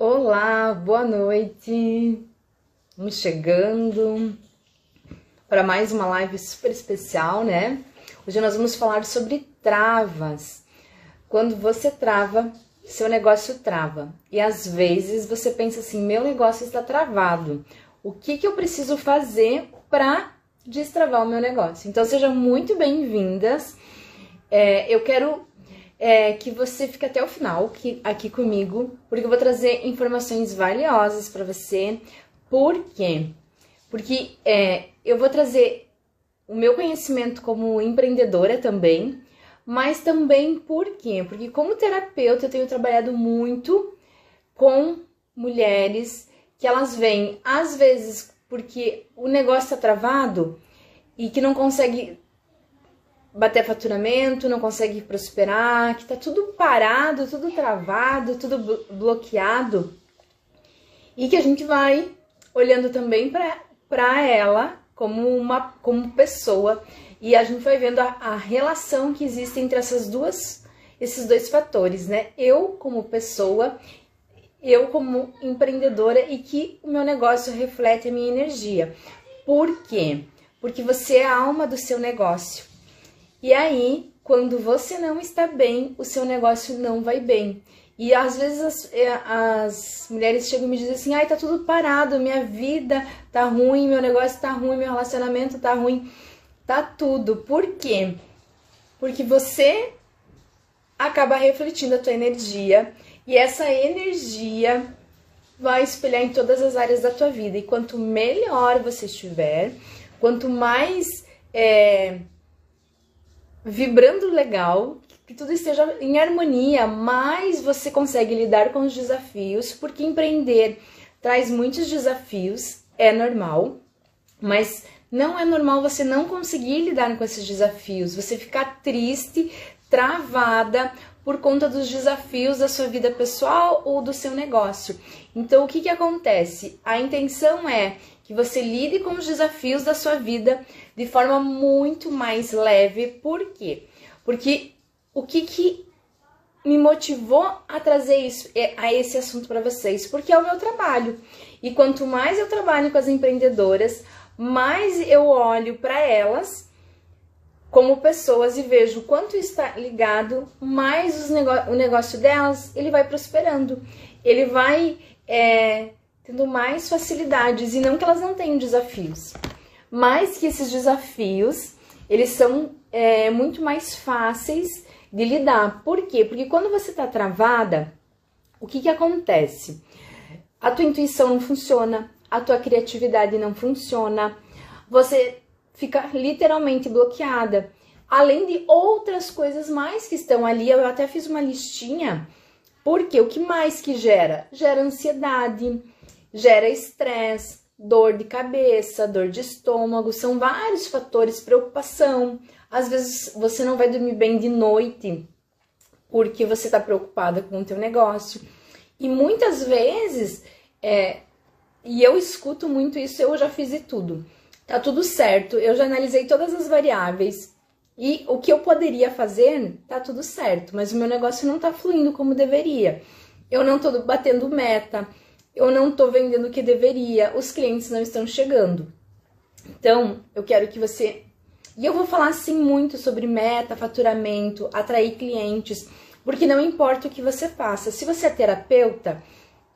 Olá, boa noite. Vamos chegando para mais uma live super especial, né? Hoje nós vamos falar sobre travas. Quando você trava, seu negócio trava. E às vezes você pensa assim, meu negócio está travado. O que eu preciso fazer para destravar o meu negócio? Então sejam muito bem-vindas. Eu quero que você fique até o final aqui comigo, porque eu vou trazer informações valiosas para você. Por quê? Porque eu vou trazer o meu conhecimento como empreendedora também, mas também por quê? Porque como terapeuta eu tenho trabalhado muito com mulheres que elas vêm, às vezes, porque o negócio está travado e que não consegue bater faturamento, não consegue prosperar, que tá tudo parado, tudo travado, tudo bloqueado. E que a gente vai olhando também para ela como pessoa, e a gente vai vendo a relação que existe entre esses dois fatores, né? Eu como pessoa, eu como empreendedora, e que o meu negócio reflete a minha energia. Por quê? Porque você é a alma do seu negócio. E aí, quando você não está bem, o seu negócio não vai bem. E às vezes as mulheres chegam e me dizem assim, ai, tá tudo parado, minha vida tá ruim, meu negócio tá ruim, meu relacionamento tá ruim, tá tudo. Por quê? Porque você acaba refletindo a tua energia, e essa energia vai espelhar em todas as áreas da tua vida. E quanto melhor você estiver, quanto mais vibrando legal, que tudo esteja em harmonia, mais você consegue lidar com os desafios, porque empreender traz muitos desafios, é normal, mas não é normal você não conseguir lidar com esses desafios, você ficar triste, travada por conta dos desafios da sua vida pessoal ou do seu negócio. Então, o que acontece? A intenção é que você lide com os desafios da sua vida de forma muito mais leve. Por quê? Porque o que me motivou a trazer esse assunto para vocês? Porque é o meu trabalho. E quanto mais eu trabalho com as empreendedoras, mais eu olho para elas como pessoas e vejo quanto está ligado, mais o negócio delas, ele vai prosperando. Ele vai tendo mais facilidades, e não que elas não tenham desafios, mas que esses desafios, eles são muito mais fáceis de lidar. Por quê? Porque quando você está travada, o que acontece? A tua intuição não funciona, a tua criatividade não funciona, você fica literalmente bloqueada, além de outras coisas mais que estão ali. Eu até fiz uma listinha, porque o que mais que gera? Gera ansiedade, gera estresse, dor de cabeça, dor de estômago, são vários fatores, preocupação. Às vezes você não vai dormir bem de noite porque você está preocupada com o teu negócio. E muitas vezes, e eu escuto muito isso, eu já fiz de tudo. Tá tudo certo, eu já analisei todas as variáveis e o que eu poderia fazer, tá tudo certo, mas o meu negócio não tá fluindo como deveria. Eu não tô batendo meta, eu não tô vendendo o que deveria, os clientes não estão chegando. Então, eu quero que você... E eu vou falar, assim, muito sobre meta, faturamento, atrair clientes, porque não importa o que você faça. Se você é terapeuta,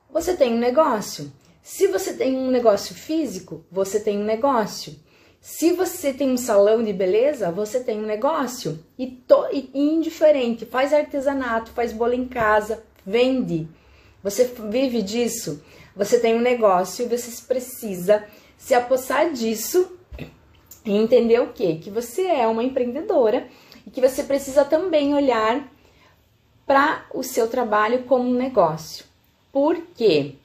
você tem um negócio. Se você tem um negócio físico, você tem um negócio. Se você tem um salão de beleza, você tem um negócio. E indiferente, faz artesanato, faz bolo em casa, vende. Você vive disso, você tem um negócio e você precisa se apossar disso e entender o quê? Que você é uma empreendedora e que você precisa também olhar para o seu trabalho como um negócio. Por quê?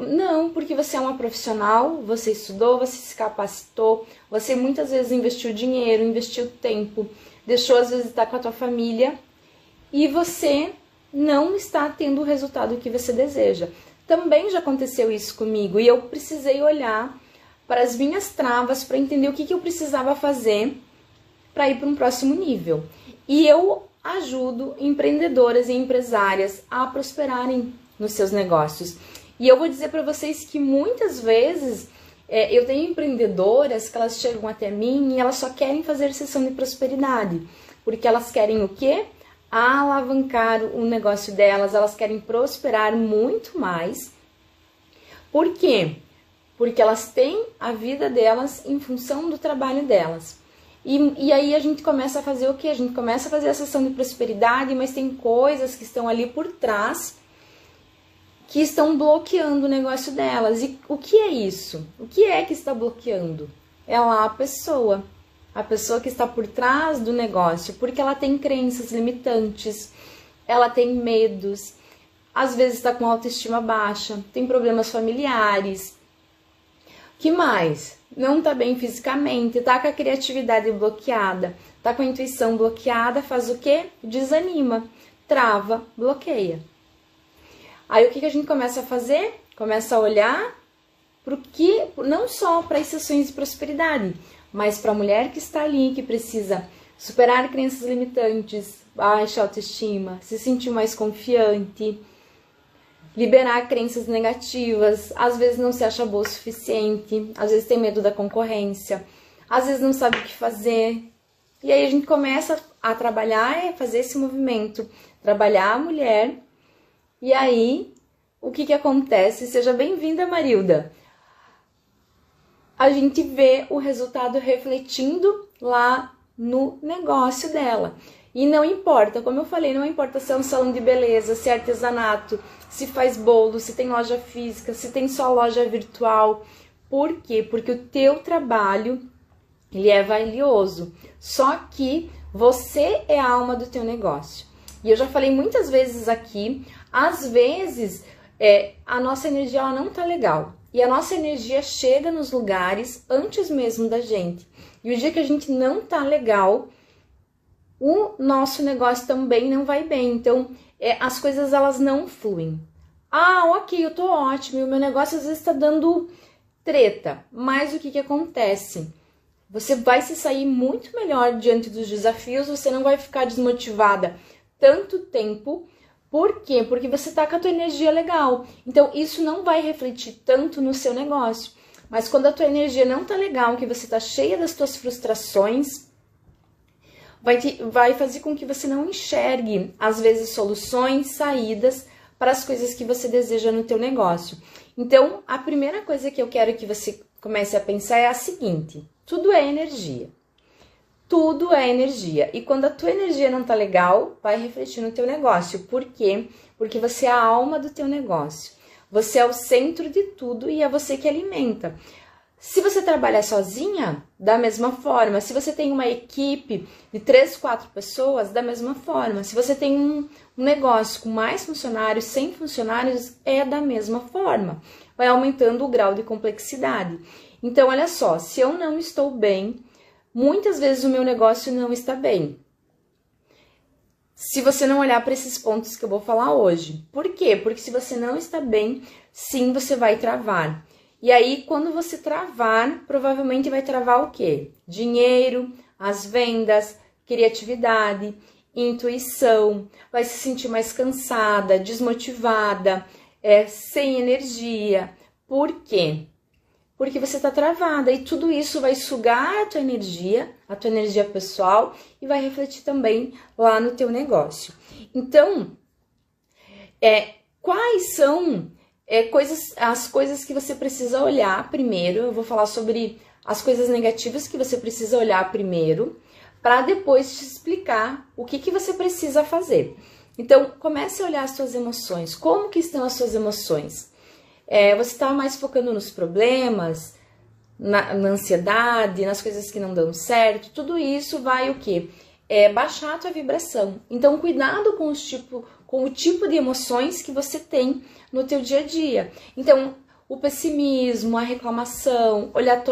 Não, porque você é uma profissional, você estudou, você se capacitou, você muitas vezes investiu dinheiro, investiu tempo, deixou às vezes de estar com a tua família e você não está tendo o resultado que você deseja. Também já aconteceu isso comigo e eu precisei olhar para as minhas travas para entender o que eu precisava fazer para ir para um próximo nível. E eu ajudo empreendedoras e empresárias a prosperarem, nos seus negócios. E eu vou dizer para vocês que muitas vezes eu tenho empreendedoras que elas chegam até mim e elas só querem fazer sessão de prosperidade, porque elas querem o quê? Alavancar o negócio delas, elas querem prosperar muito mais. Por quê? Porque elas têm a vida delas em função do trabalho delas. E aí a gente começa a fazer o quê? A gente começa a fazer a sessão de prosperidade, mas tem coisas que estão ali por trás que estão bloqueando o negócio delas. E o que é isso? O que é que está bloqueando? É lá a pessoa que está por trás do negócio, porque ela tem crenças limitantes, ela tem medos, às vezes está com autoestima baixa, tem problemas familiares. Que mais? Não está bem fisicamente, está com a criatividade bloqueada, está com a intuição bloqueada, faz o quê? Desanima, trava, bloqueia. Aí o que a gente começa a fazer? Começa a olhar pro que, não só para as sessões de prosperidade, mas para a mulher que está ali, que precisa superar crenças limitantes, baixa autoestima, se sentir mais confiante, liberar crenças negativas, às vezes não se acha boa o suficiente, às vezes tem medo da concorrência, às vezes não sabe o que fazer. E aí a gente começa a trabalhar, fazer esse movimento, trabalhar a mulher. E aí, o que acontece? Seja bem-vinda, Marilda. A gente vê o resultado refletindo lá no negócio dela. E não importa, como eu falei, não importa se é um salão de beleza, se é artesanato, se faz bolo, se tem loja física, se tem só loja virtual. Por quê? Porque o teu trabalho, ele é valioso. Só que você é a alma do teu negócio. E eu já falei muitas vezes aqui, às vezes a nossa energia ela não tá legal. E a nossa energia chega nos lugares antes mesmo da gente. E o dia que a gente não tá legal, o nosso negócio também não vai bem. Então, as coisas elas não fluem. Ah, ok, eu tô ótimo, e o meu negócio às vezes tá dando treta. Mas o que acontece? Você vai se sair muito melhor diante dos desafios, você não vai ficar desmotivada tanto tempo. Por quê? Porque você tá com a tua energia legal. Então, isso não vai refletir tanto no seu negócio. Mas quando a tua energia não tá legal, que você tá cheia das tuas frustrações, vai fazer com que você não enxergue, às vezes, soluções, saídas para as coisas que você deseja no teu negócio. Então, a primeira coisa que eu quero que você comece a pensar é a seguinte: tudo é energia. Tudo é energia. E quando a tua energia não tá legal, vai refletir no teu negócio. Por quê? Porque você é a alma do teu negócio. Você é o centro de tudo e é você que alimenta. Se você trabalhar sozinha, da mesma forma. Se você tem uma equipe de 3, 4 pessoas, da mesma forma. Se você tem um negócio com mais funcionários, 100 funcionários, é da mesma forma. Vai aumentando o grau de complexidade. Então, olha só, se eu não estou bem, muitas vezes o meu negócio não está bem. Se você não olhar para esses pontos que eu vou falar hoje. Por quê? Porque se você não está bem, sim, você vai travar. E aí, quando você travar, provavelmente vai travar o quê? Dinheiro, as vendas, criatividade, intuição, vai se sentir mais cansada, desmotivada, sem energia. Por quê? Porque você está travada e tudo isso vai sugar a tua energia pessoal e vai refletir também lá no teu negócio. Então, quais são as coisas que você precisa olhar primeiro? Eu vou falar sobre as coisas negativas que você precisa olhar primeiro, para depois te explicar o que você precisa fazer. Então, comece a olhar as suas emoções. Como que estão as suas emoções? Você está mais focando nos problemas, na ansiedade, nas coisas que não dão certo. Tudo isso vai o quê? Baixar a tua vibração. Então, cuidado com o tipo de emoções que você tem no teu dia a dia. Então, o pessimismo, a reclamação, olhar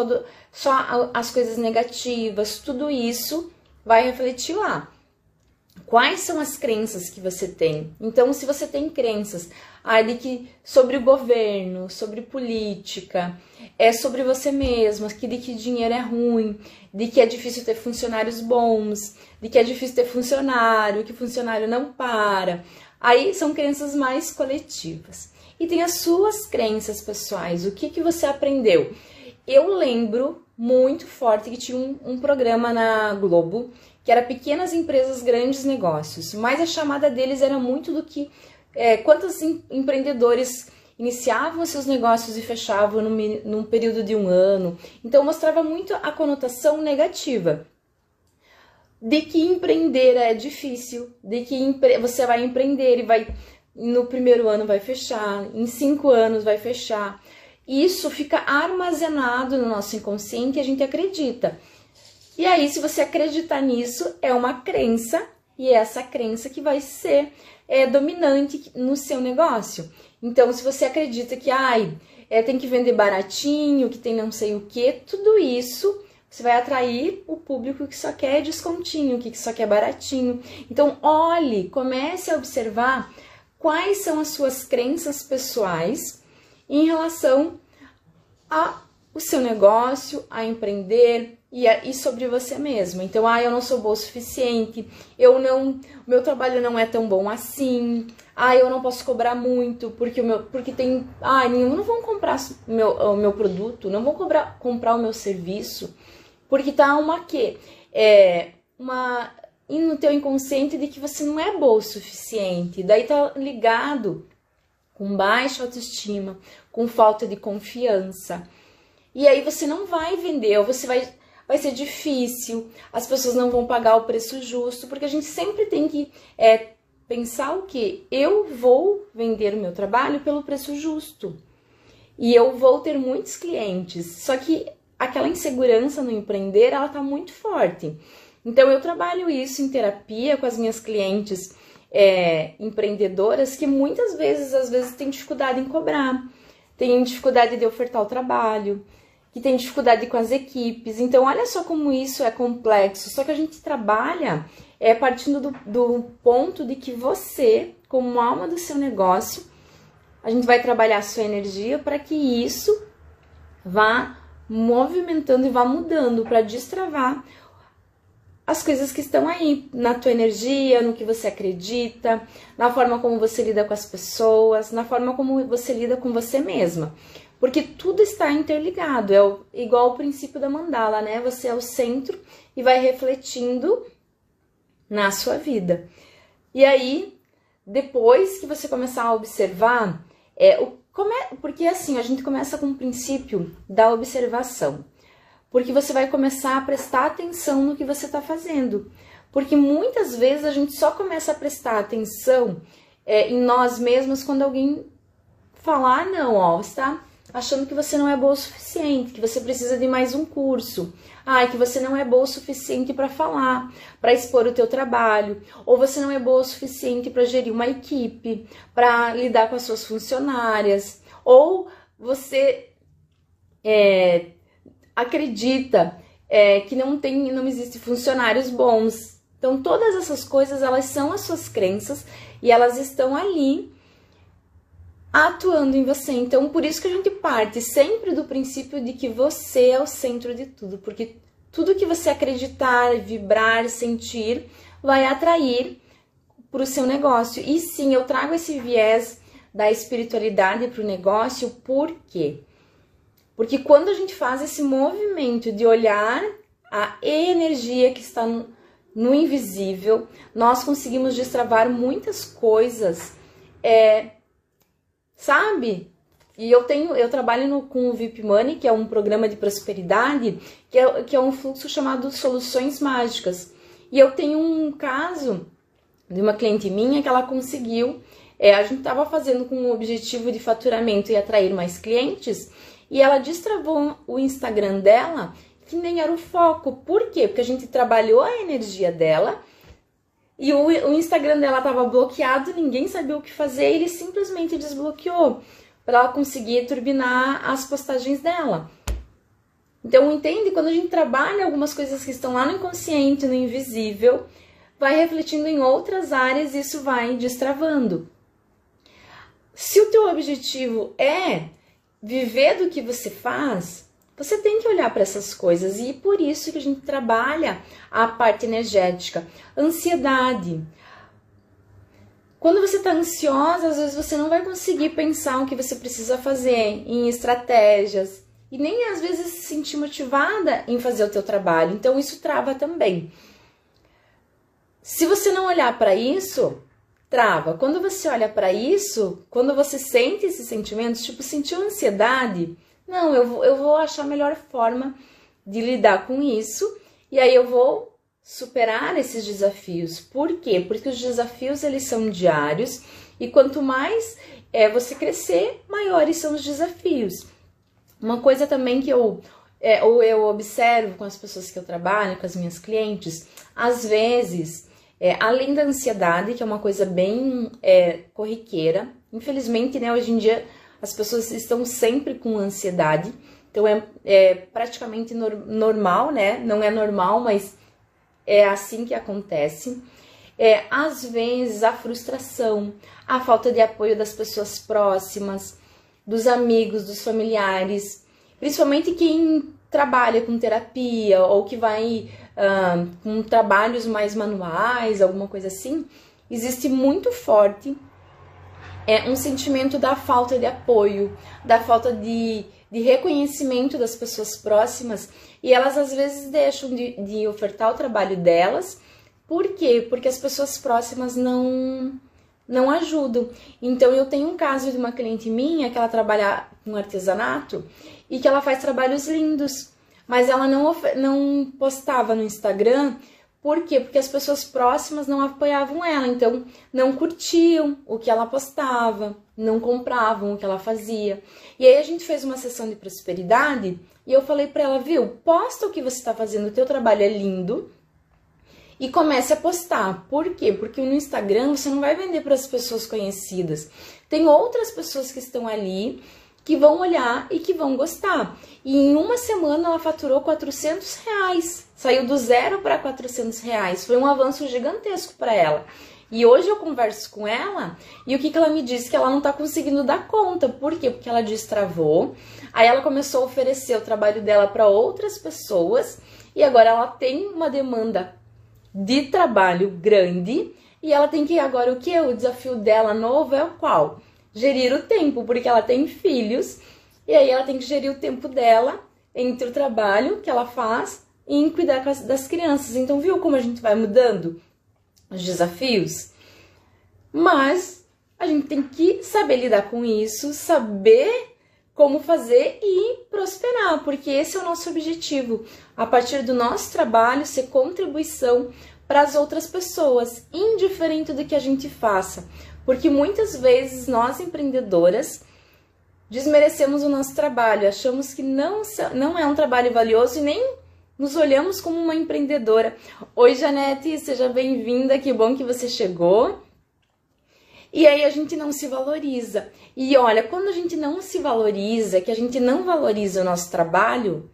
só as coisas negativas, tudo isso vai refletir lá. Quais são as crenças que você tem? Então, se você tem crenças sobre o governo, sobre política, sobre você mesma, de que dinheiro é ruim, de que é difícil ter funcionários bons, de que é difícil ter funcionário, que funcionário não para, Aí são crenças mais coletivas. E tem as suas crenças pessoais. O que você aprendeu? Eu lembro muito forte que tinha um programa na Globo que era Pequenas Empresas, Grandes Negócios. Mas a chamada deles era muito do que... quantos empreendedores iniciavam seus negócios e fechavam num período de 1 ano. Então mostrava muito a conotação negativa. De que empreender é difícil, de que você vai empreender e no primeiro ano vai fechar, em 5 anos vai fechar. Isso fica armazenado no nosso inconsciente e a gente acredita. E aí, se você acreditar nisso, é uma crença, e é essa crença que vai ser dominante no seu negócio. Então, se você acredita que tem que vender baratinho, que tem não sei o que, tudo isso... Você vai atrair o público que só quer descontinho, que só quer baratinho. Então, comece a observar quais são as suas crenças pessoais em relação ao seu negócio, a empreender e sobre você mesmo. Então, eu não sou boa o suficiente, meu trabalho não é tão bom assim, eu não posso cobrar muito, porque tem... não vão comprar o meu produto, não vão comprar o meu serviço. Porque tá e no teu inconsciente de que você não é boa o suficiente. Daí tá ligado com baixa autoestima, com falta de confiança. E aí você não vai vender, ou vai ser difícil, as pessoas não vão pagar o preço justo, porque a gente sempre tem que pensar o quê? Eu vou vender o meu trabalho pelo preço justo. E eu vou ter muitos clientes. Só que aquela insegurança no empreender, ela tá muito forte. Então, eu trabalho isso em terapia com as minhas clientes empreendedoras que muitas vezes, têm dificuldade em cobrar, têm dificuldade de ofertar o trabalho, que têm dificuldade com as equipes. Então, olha só como isso é complexo. Só que a gente trabalha partindo do ponto de que você, como alma do seu negócio, a gente vai trabalhar a sua energia para que isso vá movimentando e vá mudando para destravar as coisas que estão aí na tua energia, no que você acredita, na forma como você lida com as pessoas, na forma como você lida com você mesma. Porque tudo está interligado, igual o princípio da mandala, né? Você é o centro e vai refletindo na sua vida. E aí, depois que você começar a observar, porque assim, a gente começa com o princípio da observação. Porque você vai começar a prestar atenção no que você está fazendo. Porque muitas vezes a gente só começa a prestar atenção em nós mesmos quando alguém falar, você está achando que você não é boa o suficiente, que você precisa de mais um curso. Que você não é boa o suficiente para falar, para expor o teu trabalho. Ou você não é boa o suficiente para gerir uma equipe, para lidar com as suas funcionárias. Ou você acredita que não existe funcionários bons. Então, todas essas coisas, elas são as suas crenças e elas estão ali atuando em você. Então, por isso que a gente parte sempre do princípio de que você é o centro de tudo, porque tudo que você acreditar, vibrar, sentir, vai atrair para o seu negócio. E sim, eu trago esse viés da espiritualidade para o negócio, por quê? Porque quando a gente faz esse movimento de olhar a energia que está no invisível, nós conseguimos destravar muitas coisas, sabe? E eu trabalho com o VIP Money, que é um programa de prosperidade, que é um fluxo chamado Soluções Mágicas. E eu tenho um caso de uma cliente minha que ela conseguiu, a gente estava fazendo com o objetivo de faturamento e atrair mais clientes, e ela destravou o Instagram dela, que nem era o foco. Por quê? Porque a gente trabalhou a energia dela, e o Instagram dela estava bloqueado, ninguém sabia o que fazer, e ele simplesmente desbloqueou, para ela conseguir turbinar as postagens dela. Então, entende? Quando a gente trabalha algumas coisas que estão lá no inconsciente, no invisível, vai refletindo em outras áreas e isso vai destravando. Se o teu objetivo é viver do que você faz, você tem que olhar para essas coisas. E por isso que a gente trabalha a parte energética. Ansiedade. Quando você tá ansiosa, às vezes você não vai conseguir pensar o que você precisa fazer, em estratégias, e nem às vezes se sentir motivada em fazer o teu trabalho. Então isso trava também. Se você não olhar para isso, trava. Quando você olha para isso, quando você sente esses sentimentos, tipo, sentiu ansiedade, não, eu vou achar a melhor forma de lidar com isso, e aí eu vou superar esses desafios. Por quê? Porque os desafios, eles são diários, e quanto mais você crescer, maiores são os desafios. Uma coisa também que eu observo com as pessoas que eu trabalho, com as minhas clientes, às vezes, além da ansiedade, que é uma coisa bem corriqueira, infelizmente, né, hoje em dia as pessoas estão sempre com ansiedade, então é praticamente normal, né? Não é normal, mas é assim que acontece. Às vezes a frustração, a falta de apoio das pessoas próximas, dos amigos, dos familiares, principalmente quem trabalha com terapia ou que vai com trabalhos mais manuais, alguma coisa assim, existe muito forte um sentimento da falta de apoio, da falta de reconhecimento das pessoas próximas, e elas às vezes deixam de ofertar o trabalho delas. Por quê? Porque as pessoas próximas não ajudam. Então eu tenho um caso de uma cliente minha que ela trabalha com artesanato e que ela faz trabalhos lindos, mas ela não postava no Instagram. Por quê? Porque as pessoas próximas não apoiavam ela, então não curtiam o que ela postava, não compravam o que ela fazia. E aí a gente fez uma sessão de prosperidade e eu falei pra ela, viu, posta o que você tá fazendo, o teu trabalho é lindo, e comece a postar. Por quê? Porque no Instagram você não vai vender para as pessoas conhecidas. Tem outras pessoas que estão ali que vão olhar e que vão gostar. E em uma semana ela faturou R$400. Saiu do 0 para R$400. Foi um avanço gigantesco para ela. E hoje eu converso com ela e o que ela me disse? Que ela não está conseguindo dar conta. Por quê? Porque ela destravou. Aí ela começou a oferecer o trabalho dela para outras pessoas e agora ela tem uma demanda de trabalho grande e ela tem que agora o que? O desafio dela novo é o qual? Gerir o tempo, porque ela tem filhos e aí ela tem que gerir o tempo dela entre o trabalho que ela faz e em cuidar das crianças. Então viu como a gente vai mudando os desafios? Mas a gente tem que saber lidar com isso, saber como fazer e prosperar, porque esse é o nosso objetivo. A partir do nosso trabalho, ser contribuição para as outras pessoas, indiferente do que a gente faça. Porque muitas vezes nós, empreendedoras, desmerecemos o nosso trabalho, achamos que não é um trabalho valioso e nem nos olhamos como uma empreendedora. Oi, Janete, seja bem-vinda, que bom que você chegou. E aí a gente não se valoriza. E olha, quando a gente não se valoriza, que a gente não valoriza o nosso trabalho,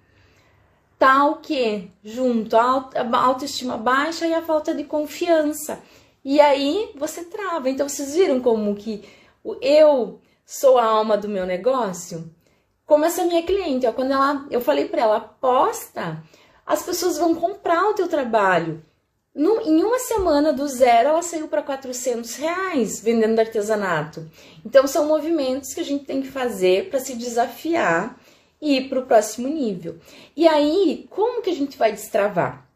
tá o quê? Junto a autoestima baixa e a falta de confiança. E aí você trava. Então vocês viram como que eu sou a alma do meu negócio? Como essa minha cliente, ó, quando eu falei para ela, posta, as pessoas vão comprar o teu trabalho. Em uma semana do 0, ela saiu para R$400 vendendo artesanato. Então, são movimentos que a gente tem que fazer para se desafiar e ir para o próximo nível. E aí, como que a gente vai destravar?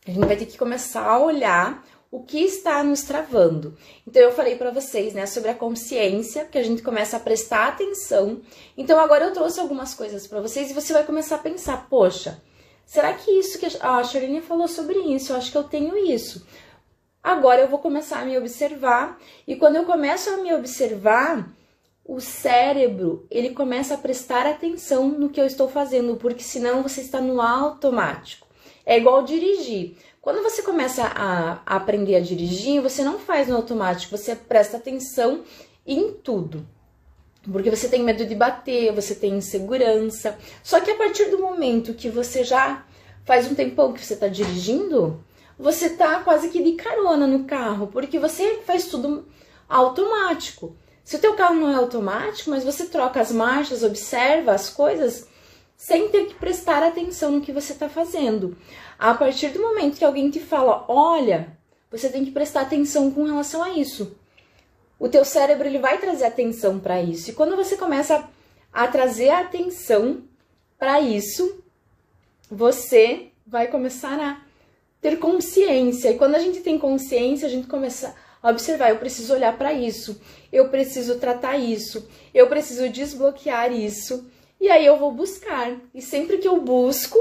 A gente vai ter que começar a olhar o que está nos travando. Então, eu falei para vocês, né, sobre a consciência, que a gente começa a prestar atenção. Então, agora eu trouxe algumas coisas para vocês e você vai começar a pensar, poxa, será que isso que a Charlene falou sobre isso? Eu acho que eu tenho isso. Agora eu vou começar a me observar. E quando eu começo a me observar, o cérebro, ele começa a prestar atenção no que eu estou fazendo. Porque senão você está no automático. É igual dirigir. Quando você começa a aprender a dirigir, você não faz no automático. Você presta atenção em tudo. Porque você tem medo de bater, você tem insegurança. Só que a partir do momento que você já faz um tempão que você está dirigindo, você tá quase que de carona no carro, porque você faz tudo automático. Se o teu carro não é automático, mas você troca as marchas, observa as coisas, sem ter que prestar atenção no que você está fazendo. A partir do momento que alguém te fala, olha, você tem que prestar atenção com relação a isso. o teu cérebro ele vai trazer atenção para isso. E quando você começa a trazer a atenção para isso, você vai começar a ter consciência. E quando a gente tem consciência, a gente começa a observar, eu preciso olhar para isso, eu preciso tratar isso, eu preciso desbloquear isso. E aí eu vou buscar. E sempre que eu busco,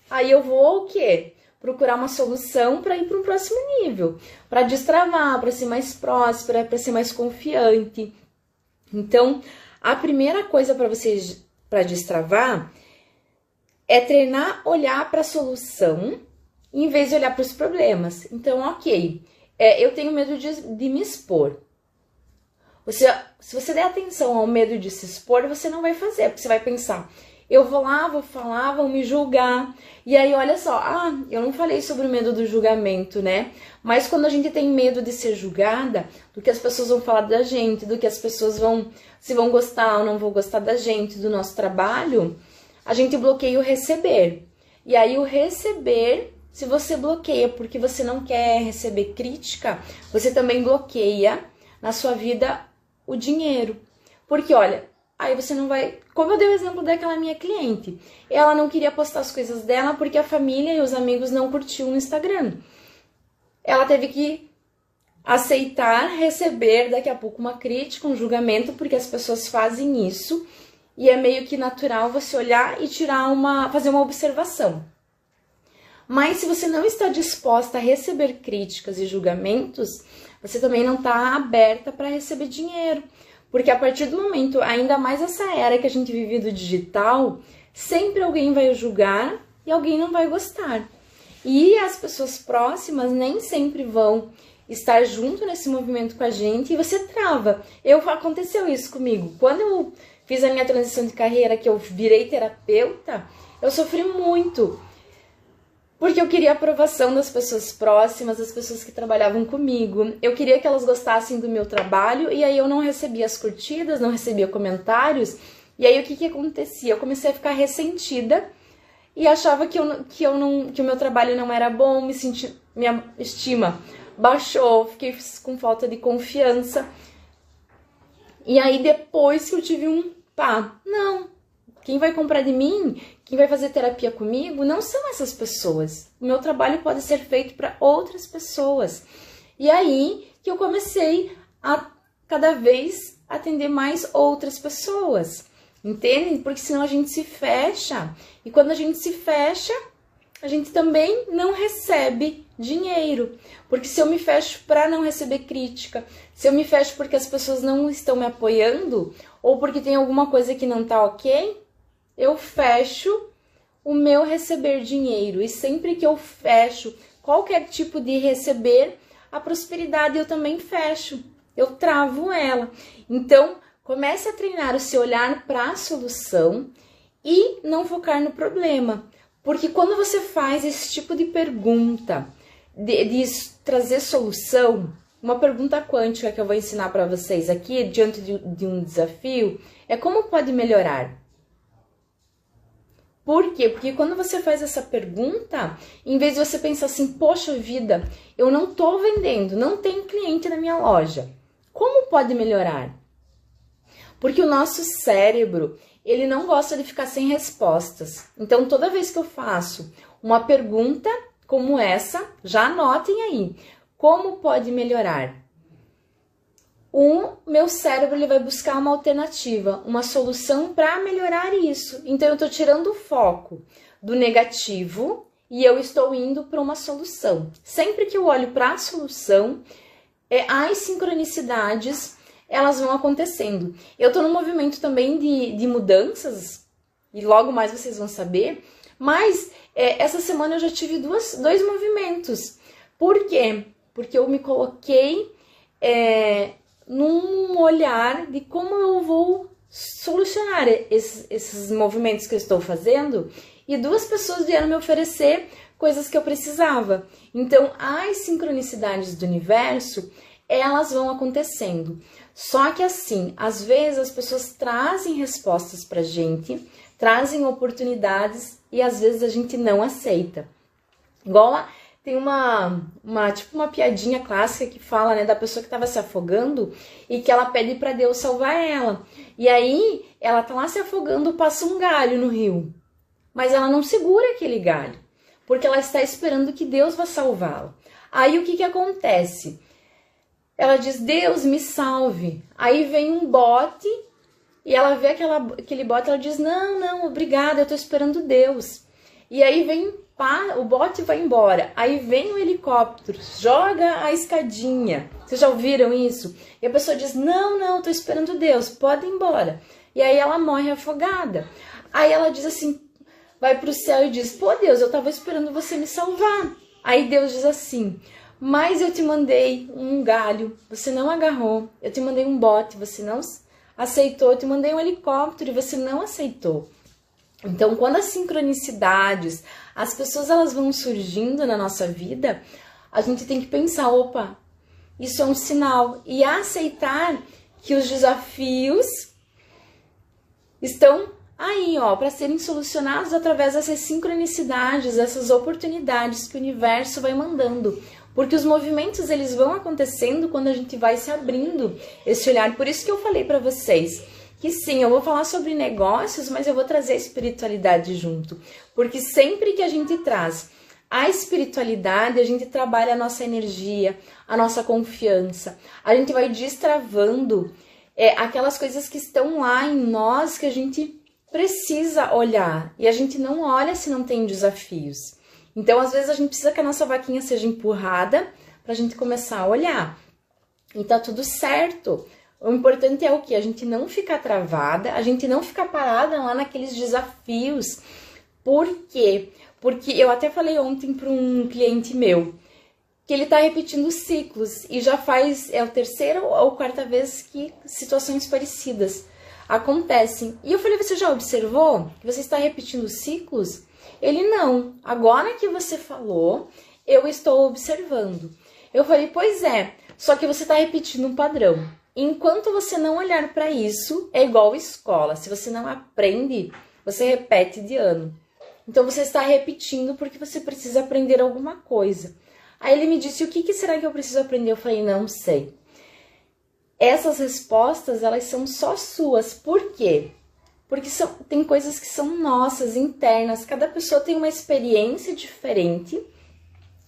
aí eu vou o quê? Procurar uma solução para ir para um próximo nível, para destravar, para ser mais próspera, para ser mais confiante. Então, a primeira coisa para vocês, para destravar, é treinar olhar para a solução em vez de olhar para os problemas. Então, ok, eu tenho medo de me expor. Se você der atenção ao medo de se expor, você não vai fazer, porque você vai pensar, eu vou lá, vou falar, vão me julgar. E aí, olha só, eu não falei sobre o medo do julgamento, né? Mas quando a gente tem medo de ser julgada, do que as pessoas vão falar da gente, do que as pessoas se vão gostar ou não vão gostar da gente, do nosso trabalho, a gente bloqueia o receber. E aí, o receber, se você bloqueia porque você não quer receber crítica, você também bloqueia na sua vida o dinheiro. Porque, olha, aí você não vai... Como eu dei o exemplo daquela minha cliente, ela não queria postar as coisas dela porque a família e os amigos não curtiam no Instagram. Ela teve que aceitar receber daqui a pouco uma crítica, um julgamento, porque as pessoas fazem isso e é meio que natural você olhar e fazer uma observação. Mas se você não está disposta a receber críticas e julgamentos, você também não está aberta para receber dinheiro. Porque a partir do momento, ainda mais essa era que a gente vive do digital, sempre alguém vai julgar e alguém não vai gostar. E as pessoas próximas nem sempre vão estar junto nesse movimento com a gente e você trava. Aconteceu isso comigo. Quando eu fiz a minha transição de carreira, que eu virei terapeuta, eu sofri muito. Porque eu queria a aprovação das pessoas próximas, das pessoas que trabalhavam comigo. Eu queria que elas gostassem do meu trabalho e aí eu não recebia as curtidas, não recebia comentários. E aí o que acontecia? Eu comecei a ficar ressentida e achava que o meu trabalho não era bom, minha estima baixou, fiquei com falta de confiança. E aí depois que eu tive não, quem vai comprar de mim, quem vai fazer terapia comigo, não são essas pessoas. O meu trabalho pode ser feito para outras pessoas. E aí que eu comecei a cada vez atender mais outras pessoas. Entende? Porque senão a gente se fecha. E quando a gente se fecha, a gente também não recebe dinheiro. Porque se eu me fecho para não receber crítica, se eu me fecho porque as pessoas não estão me apoiando, ou porque tem alguma coisa que não tá ok, eu fecho o meu receber dinheiro. E sempre que eu fecho qualquer tipo de receber, a prosperidade eu também fecho. Eu travo ela. Então, comece a treinar o seu olhar para a solução e não focar no problema. Porque quando você faz esse tipo de pergunta, de trazer solução, uma pergunta quântica que eu vou ensinar para vocês aqui, diante de um desafio, é como pode melhorar? Por quê? Porque quando você faz essa pergunta, em vez de você pensar assim, poxa vida, eu não tô vendendo, não tem cliente na minha loja. Como pode melhorar? Porque o nosso cérebro, ele não gosta de ficar sem respostas. Então, toda vez que eu faço uma pergunta como essa, já anotem aí, como pode melhorar? O meu cérebro ele vai buscar uma alternativa, uma solução para melhorar isso. Então, eu estou tirando o foco do negativo e eu estou indo para uma solução. Sempre que eu olho para a solução, as sincronicidades elas vão acontecendo. Eu estou num movimento também de mudanças, e logo mais vocês vão saber, mas essa semana eu já tive dois movimentos. Por quê? Porque eu me coloquei num olhar de como eu vou solucionar esses movimentos que eu estou fazendo, e 2 pessoas vieram me oferecer coisas que eu precisava. Então, as sincronicidades do universo, elas vão acontecendo. Só que assim, às vezes as pessoas trazem respostas pra gente, trazem oportunidades e às vezes a gente não aceita. Igual Tem tipo uma piadinha clássica que fala, né, da pessoa que estava se afogando e que ela pede para Deus salvar ela. E aí, ela tá lá se afogando, passa um galho no rio. Mas ela não segura aquele galho, porque ela está esperando que Deus vá salvá-la. Aí, o que acontece? Ela diz, Deus, me salve. Aí vem um bote e ela vê aquele bote, ela diz, não, obrigada, eu tô esperando Deus. E aí vem o bote vai embora, aí vem o helicóptero, joga a escadinha. Vocês já ouviram isso? E a pessoa diz, não, tô esperando Deus, pode ir embora. E aí ela morre afogada. Aí ela diz assim, vai pro céu e diz, pô Deus, eu tava esperando você me salvar. Aí Deus diz assim, mas eu te mandei um galho, você não agarrou. Eu te mandei um bote, você não aceitou. Eu te mandei um helicóptero e você não aceitou. Então, quando as sincronicidades, as pessoas elas vão surgindo na nossa vida, a gente tem que pensar, opa, isso é um sinal. E aceitar que os desafios estão aí, ó, para serem solucionados através dessas sincronicidades, dessas oportunidades que o universo vai mandando. Porque os movimentos, eles vão acontecendo quando a gente vai se abrindo esse olhar. Por isso que eu falei para vocês que sim, eu vou falar sobre negócios, mas eu vou trazer a espiritualidade junto. Porque sempre que a gente traz a espiritualidade, a gente trabalha a nossa energia, a nossa confiança. A gente vai destravando aquelas coisas que estão lá em nós que a gente precisa olhar. E a gente não olha se não tem desafios. Então, às vezes, a gente precisa que a nossa vaquinha seja empurrada para a gente começar a olhar. E tá tudo certo. O importante é o quê? A gente não ficar travada, a gente não ficar parada lá naqueles desafios. Por quê? Porque eu até falei ontem para um cliente meu que ele tá repetindo ciclos e já faz, a terceira ou quarta vez que situações parecidas acontecem. E eu falei, você já observou que você está repetindo ciclos? Ele, não. Agora que você falou, eu estou observando. Eu falei, pois é, só que você está repetindo um padrão. Enquanto você não olhar para isso, é igual escola. Se você não aprende, você repete de ano. Então, você está repetindo porque você precisa aprender alguma coisa. Aí ele me disse, o que será que eu preciso aprender? Eu falei, não sei. Essas respostas, elas são só suas. Por quê? Porque tem coisas que são nossas, internas. Cada pessoa tem uma experiência diferente.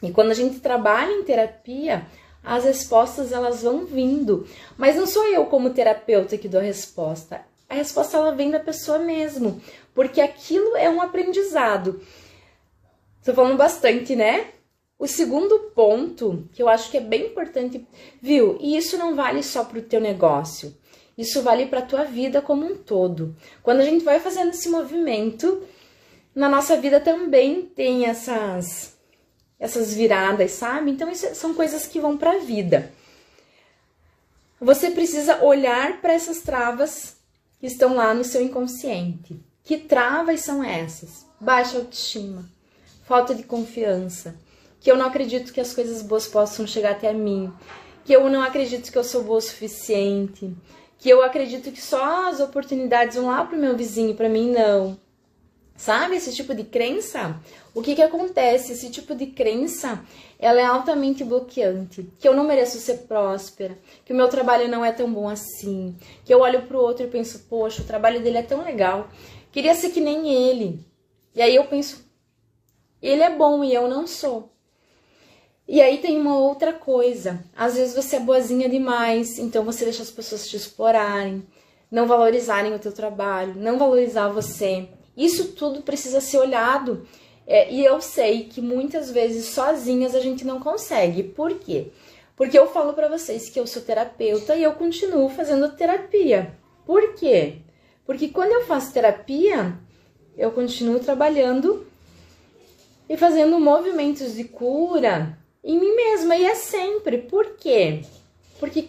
E quando a gente trabalha em terapia, as respostas elas vão vindo. Mas não sou eu como terapeuta que dou a resposta. A resposta ela vem da pessoa mesmo. Porque aquilo é um aprendizado. Estou falando bastante, né? O segundo ponto, que eu acho que é bem importante, viu? E isso não vale só para o teu negócio. Isso vale para a tua vida como um todo. Quando a gente vai fazendo esse movimento, na nossa vida também tem essas viradas, sabe? Então, isso são coisas que vão para a vida. Você precisa olhar para essas travas que estão lá no seu inconsciente. Que travas são essas? Baixa autoestima, falta de confiança, que eu não acredito que as coisas boas possam chegar até mim, que eu não acredito que eu sou boa o suficiente, que eu acredito que só as oportunidades vão lá pro meu vizinho, para mim não. Sabe esse tipo de crença? O que acontece? Esse tipo de crença, ela é altamente bloqueante. Que eu não mereço ser próspera, que o meu trabalho não é tão bom assim, que eu olho pro outro e penso, poxa, o trabalho dele é tão legal, queria ser que nem ele. E aí eu penso, ele é bom e eu não sou. E aí tem uma outra coisa, às vezes você é boazinha demais, então você deixa as pessoas te explorarem, não valorizarem o teu trabalho, não valorizar você. Isso tudo precisa ser olhado. E eu sei que muitas vezes sozinhas a gente não consegue. Por quê? Porque eu falo pra vocês que eu sou terapeuta e eu continuo fazendo terapia. Por quê? Porque quando eu faço terapia, eu continuo trabalhando e fazendo movimentos de cura em mim mesma. E é sempre. Por quê? Porque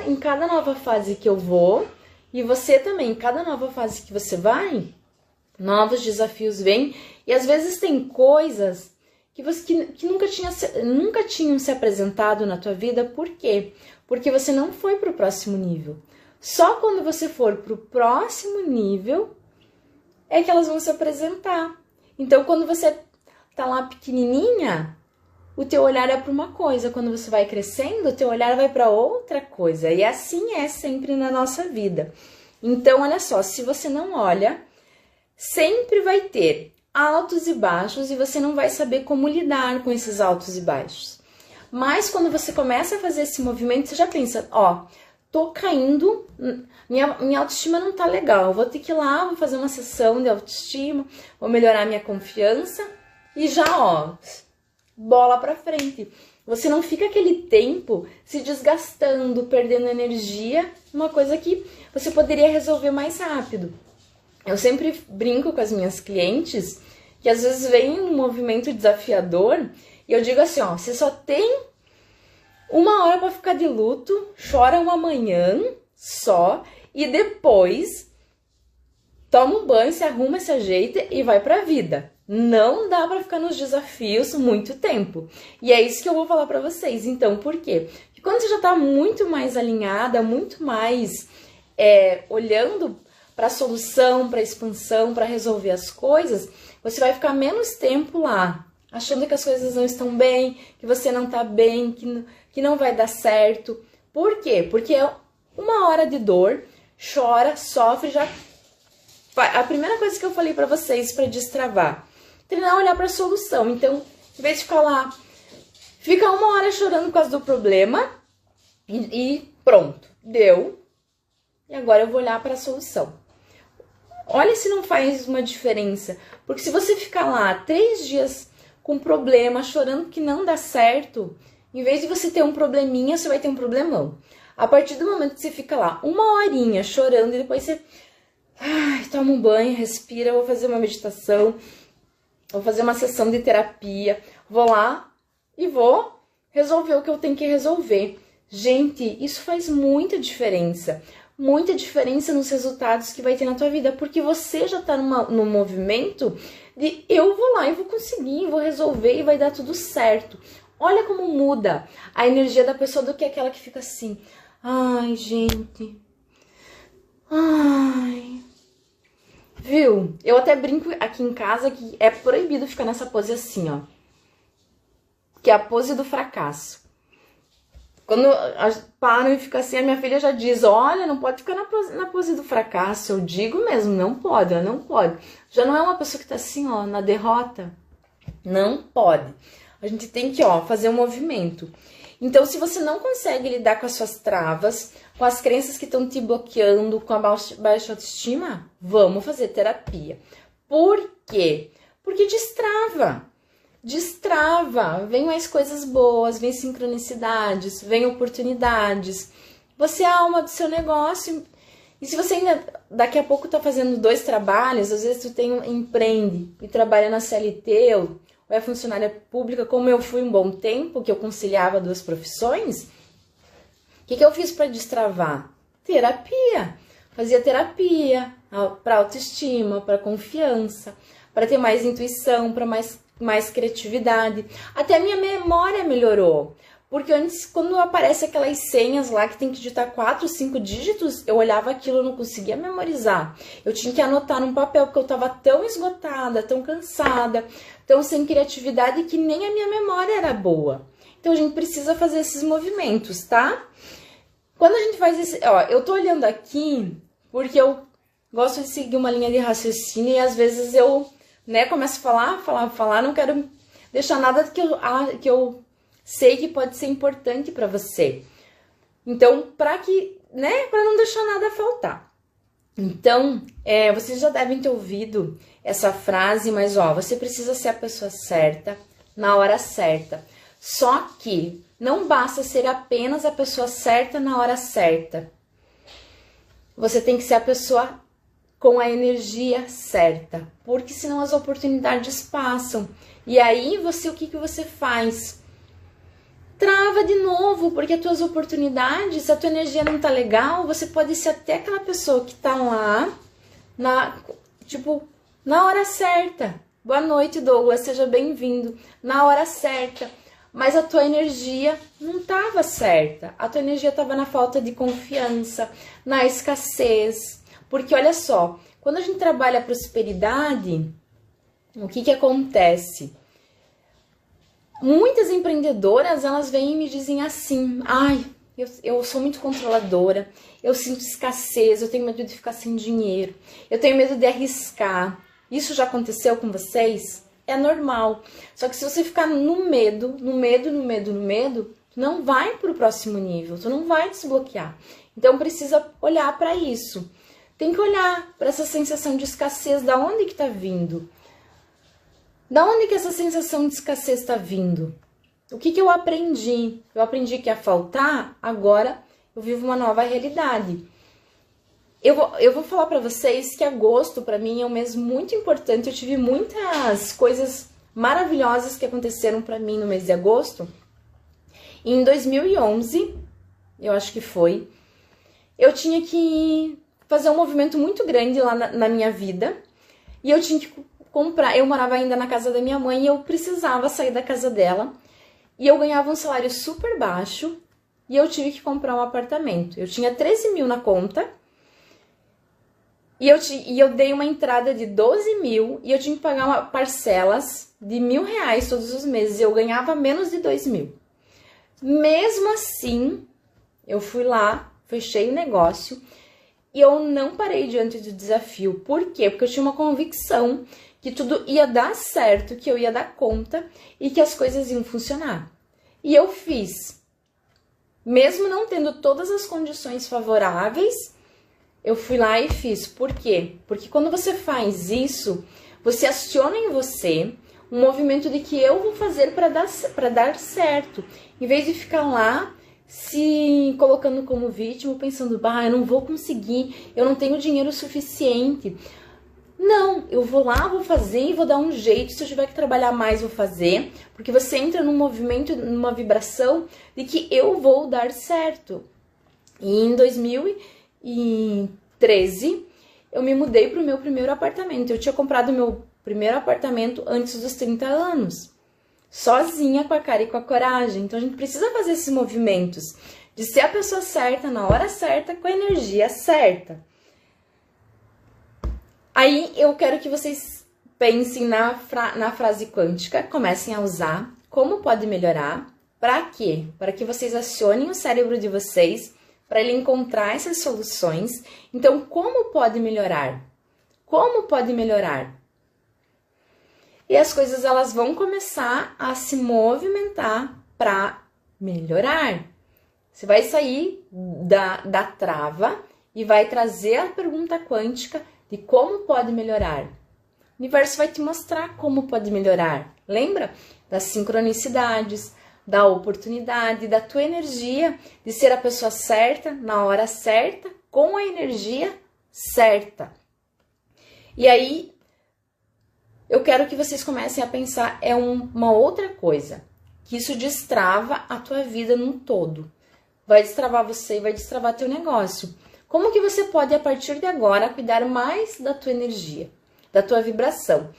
em cada nova fase que eu vou, e você também, em cada nova fase que você vai, novos desafios vêm, e às vezes tem coisas que nunca tinham se apresentado na tua vida. Por quê? Porque você não foi para o próximo nível. Só quando você for para o próximo nível é que elas vão se apresentar. Então, quando você tá lá pequenininha, o teu olhar é para uma coisa. Quando você vai crescendo, o teu olhar vai para outra coisa. E assim é sempre na nossa vida. Então, olha só, se você não olha, sempre vai ter altos e baixos e você não vai saber como lidar com esses altos e baixos. Mas quando você começa a fazer esse movimento, você já pensa, ó, tô caindo, minha autoestima não tá legal, vou ter que ir lá, vou fazer uma sessão de autoestima, vou melhorar minha confiança e já, ó, bola pra frente. Você não fica aquele tempo se desgastando, perdendo energia, uma coisa que você poderia resolver mais rápido. Eu sempre brinco com as minhas clientes que às vezes vem um movimento desafiador e eu digo assim, ó, você só tem 1 hora para ficar de luto, chora uma manhã só e depois toma um banho, se arruma, se ajeita e vai pra vida. Não dá pra ficar nos desafios muito tempo. E é isso que eu vou falar pra vocês. Então, por quê? Porque quando você já tá muito mais alinhada, muito mais olhando pra solução, pra expansão, pra resolver as coisas, você vai ficar menos tempo lá, achando que as coisas não estão bem, que você não tá bem, que não vai dar certo. Por quê? Porque é 1 hora de dor, chora, sofre, já... A primeira coisa que eu falei pra vocês pra destravar, treinar a olhar pra solução. Então, em vez de ficar lá, fica 1 hora chorando por causa do problema e pronto, deu. E agora eu vou olhar pra solução. Olha se não faz uma diferença. Porque se você ficar lá 3 dias com problema, chorando que não dá certo, em vez de você ter um probleminha, você vai ter um problemão. A partir do momento que você fica lá 1 horinha chorando e depois você... Ai, toma um banho, respira, vou fazer uma meditação, vou fazer uma sessão de terapia, vou lá e vou resolver o que eu tenho que resolver. Gente, isso faz muita diferença nos resultados que vai ter na tua vida, porque você já tá no movimento de eu vou lá e vou conseguir, vou resolver e vai dar tudo certo. Olha como muda a energia da pessoa do que aquela que fica assim, ai, gente, ai... Viu? Eu até brinco aqui em casa que é proibido ficar nessa pose assim, ó. Que é a pose do fracasso. Quando param e fica assim, a minha filha já diz, olha, não pode ficar na pose do fracasso. Eu digo mesmo, não pode, ela não pode. Já não é uma pessoa que tá assim, ó, na derrota. Não pode. A gente tem que, ó, fazer um movimento. Então, se você não consegue lidar com as suas travas, com as crenças que estão te bloqueando, com a baixa autoestima, vamos fazer terapia. Por quê? Porque destrava. Destrava. Vem mais coisas boas, vem sincronicidades, vem oportunidades. Você é a alma do seu negócio. E se você ainda daqui a pouco tá fazendo 2 trabalhos, às vezes tu empreende e trabalha na CLT ou é funcionária pública, como eu fui um bom tempo, que eu conciliava 2 profissões, o que eu fiz para destravar? Terapia. Fazia terapia para autoestima, para confiança, para ter mais intuição, para mais criatividade. Até a minha memória melhorou. Porque antes, quando aparece aquelas senhas lá que tem que digitar 4, 5 dígitos, eu olhava aquilo e não conseguia memorizar. Eu tinha que anotar num papel, porque eu estava tão esgotada, tão cansada, tão sem criatividade, que nem a minha memória era boa. Então, a gente precisa fazer esses movimentos, tá? Quando a gente faz esse... Ó, eu tô olhando aqui porque eu gosto de seguir uma linha de raciocínio e às vezes eu, né, começo a falar, não quero deixar nada que eu sei que pode ser importante para você. Então, para não deixar nada faltar. Então, vocês já devem ter ouvido essa frase, mas ó, você precisa ser a pessoa certa, na hora certa. Só que não basta ser apenas a pessoa certa na hora certa. Você tem que ser a pessoa com a energia certa, porque senão as oportunidades passam. E aí, o que você faz? Trava de novo, porque as tuas oportunidades, se a tua energia não tá legal, você pode ser até aquela pessoa que tá lá, na hora certa. Boa noite, Douglas, seja bem-vindo. Na hora certa. Mas a tua energia não tava certa. A tua energia tava na falta de confiança, na escassez. Porque olha só, quando a gente trabalha a prosperidade, o que acontece? Muitas empreendedoras, elas vêm e me dizem assim, ai, eu sou muito controladora, eu sinto escassez, eu tenho medo de ficar sem dinheiro, eu tenho medo de arriscar. Isso já aconteceu com vocês? É normal. Só que se você ficar no medo, tu não vai pro próximo nível, tu não vai desbloquear. Então precisa olhar para isso. Tem que olhar para essa sensação de escassez, da onde que tá vindo? Da onde que essa sensação de escassez está vindo? O que eu aprendi? Eu aprendi que ia faltar, agora eu vivo uma nova realidade. Eu vou falar para vocês que agosto, para mim, é um mês muito importante. Eu tive muitas coisas maravilhosas que aconteceram para mim no mês de agosto. E em 2011, eu acho que foi, eu tinha que fazer um movimento muito grande lá na minha vida. E eu tinha que comprar. Eu morava ainda na casa da minha mãe e eu precisava sair da casa dela. E eu ganhava um salário super baixo e eu tive que comprar um apartamento. Eu tinha 13 mil na conta e eu dei uma entrada de 12 mil e eu tinha que pagar parcelas de R$1.000 todos os meses. Eu ganhava menos de 2 mil. Mesmo assim, eu fui lá, fechei o negócio e eu não parei diante do desafio. Por quê? Porque eu tinha uma convicção que tudo ia dar certo, que eu ia dar conta e que as coisas iam funcionar. E eu fiz. Mesmo não tendo todas as condições favoráveis, eu fui lá e fiz. Por quê? Porque quando você faz isso, você aciona em você um movimento de que eu vou fazer para dar certo. Em vez de ficar lá se colocando como vítima, pensando, bah, eu não vou conseguir, eu não tenho dinheiro suficiente. Não, eu vou lá, vou fazer e vou dar um jeito. Se eu tiver que trabalhar mais, vou fazer. Porque você entra num movimento, numa vibração de que eu vou dar certo. E em 2013, eu me mudei para o meu primeiro apartamento. Eu tinha comprado meu primeiro apartamento antes dos 30 anos. Sozinha, com a cara e com a coragem. Então a gente precisa fazer esses movimentos. De ser a pessoa certa, na hora certa, com a energia certa. Aí eu quero que vocês pensem na frase quântica, comecem a usar, como pode melhorar, para quê? Para que vocês acionem o cérebro de vocês, para ele encontrar essas soluções. Então, como pode melhorar? Como pode melhorar? E as coisas elas vão começar a se movimentar para melhorar. Você vai sair da trava e vai trazer a pergunta quântica de como pode melhorar. O universo vai te mostrar como pode melhorar. Lembra das sincronicidades, da oportunidade, da tua energia, de ser a pessoa certa, na hora certa, com a energia certa. E aí, eu quero que vocês comecem a pensar uma outra coisa, que isso destrava a tua vida num todo. Vai destravar você, vai destravar teu negócio. Como que você pode, a partir de agora, cuidar mais da tua energia, da tua vibração?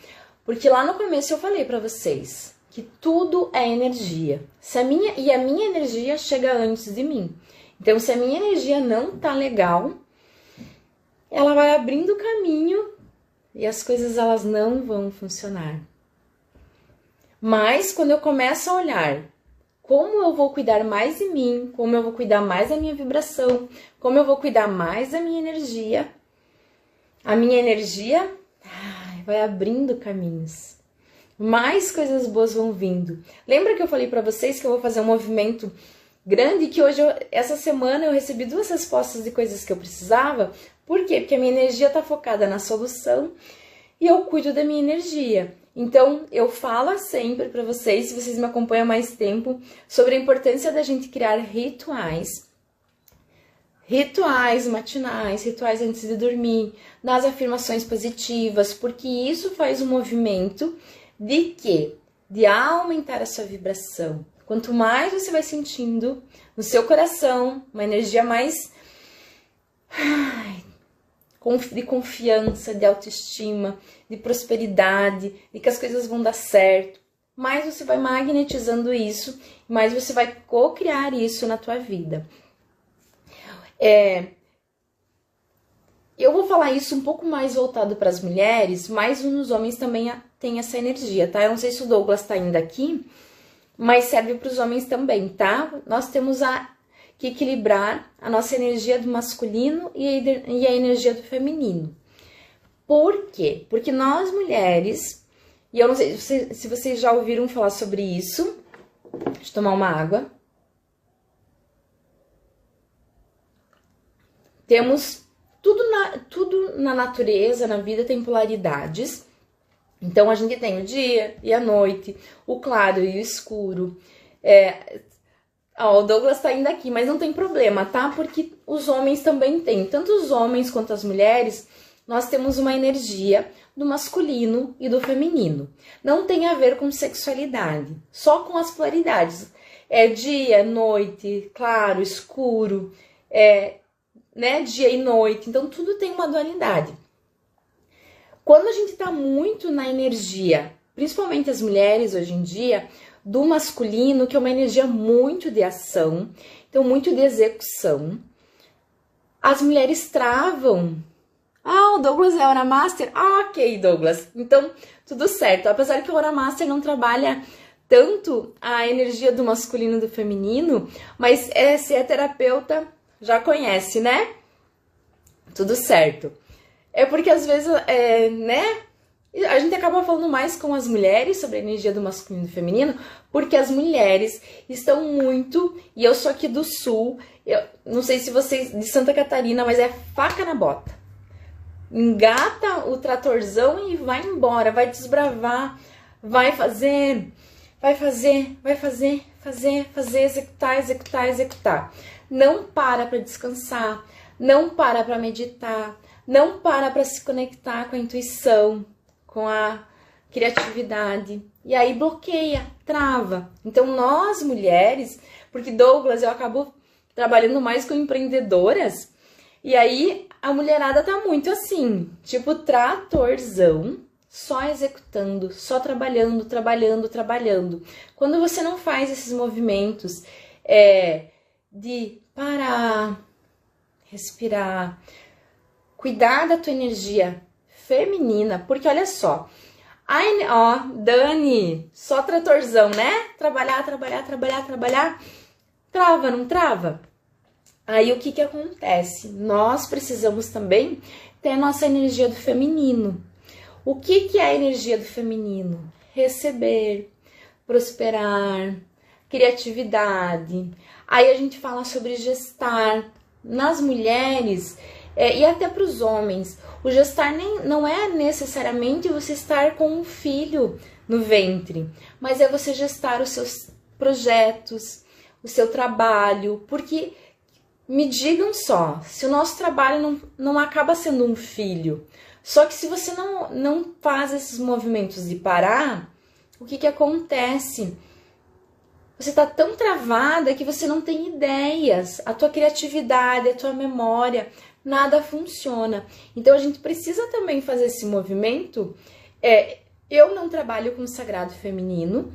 Porque lá no começo eu falei para vocês que tudo é energia. A minha energia chega antes de mim. Então, se a minha energia não tá legal, ela vai abrindo caminho e as coisas elas não vão funcionar. Mas quando eu começo a olhar como eu vou cuidar mais de mim, como eu vou cuidar mais da minha vibração, como eu vou cuidar mais da minha energia, a minha energia vai abrindo caminhos. Mais coisas boas vão vindo. Lembra que eu falei para vocês que eu vou fazer um movimento grande, que hoje, essa semana, eu recebi 2 respostas de coisas que eu precisava. Por quê? Porque a minha energia tá focada na solução e eu cuido da minha energia. Então, eu falo sempre para vocês, se vocês me acompanham há mais tempo, sobre a importância da gente criar rituais. Rituais matinais, rituais antes de dormir, das afirmações positivas, porque isso faz um movimento de quê? De aumentar a sua vibração. Quanto mais você vai sentindo no seu coração uma energia mais de confiança, de autoestima, de prosperidade, de que as coisas vão dar certo, mais você vai magnetizando isso, mais você vai co-criar isso na tua vida. Eu vou falar isso um pouco mais voltado para as mulheres, mas nos homens também tem essa energia, tá? Eu não sei se o Douglas tá ainda aqui, mas serve para os homens também, tá? Nós temos que equilibrar a nossa energia do masculino e a energia do feminino. Por quê? Porque nós mulheres, e eu não sei se vocês já ouviram falar sobre isso, deixa eu tomar uma água. Temos tudo na natureza, na vida tem polaridades. Então, a gente tem o dia e a noite, o claro e o escuro. O Douglas tá indo aqui, mas não tem problema, tá? Porque os homens também têm. Tanto os homens quanto as mulheres, nós temos uma energia do masculino e do feminino. Não tem a ver com sexualidade, só com as polaridades. Dia, noite, claro, escuro, dia e noite. Então, tudo tem uma dualidade. Quando a gente tá muito na energia, principalmente as mulheres hoje em dia, do masculino, que é uma energia muito de ação, então muito de execução, as mulheres travam. O Douglas é Aura Master? Ok, Douglas. Então, tudo certo. Apesar que o Aura Master não trabalha tanto a energia do masculino e do feminino, mas se é terapeuta, já conhece, né? Tudo certo. É porque às vezes, a gente acaba falando mais com as mulheres sobre a energia do masculino e do feminino, porque as mulheres estão muito, e eu sou aqui do sul, eu não sei se vocês, de Santa Catarina, mas é faca na bota. Engata o tratorzão e vai embora, vai desbravar, vai fazer, executar. Não para descansar, não para meditar, não para se conectar com a intuição, com a criatividade. E aí bloqueia, trava. Então, nós mulheres, porque Douglas, eu acabo trabalhando mais com empreendedoras, e aí a mulherada tá muito assim, tipo tratorzão, só executando, só trabalhando. Quando você não faz esses movimentos de parar, respirar, cuidar da tua energia feminina, porque olha só, Dani, só tratorzão, né? Trabalhar, trava, não trava? Aí o que acontece? Nós precisamos também ter a nossa energia do feminino. O que é a energia do feminino? Receber, prosperar, criatividade. Aí a gente fala sobre gestar. Nas mulheres, e até para os homens, o gestar não é necessariamente você estar com um filho no ventre, mas é você gestar os seus projetos, o seu trabalho, porque me digam só, se o nosso trabalho não acaba sendo um filho, só que se você não faz esses movimentos de parar, o que acontece? Você tá tão travada que você não tem ideias, a tua criatividade, a tua memória, nada funciona. Então, a gente precisa também fazer esse movimento. Eu não trabalho com o sagrado feminino,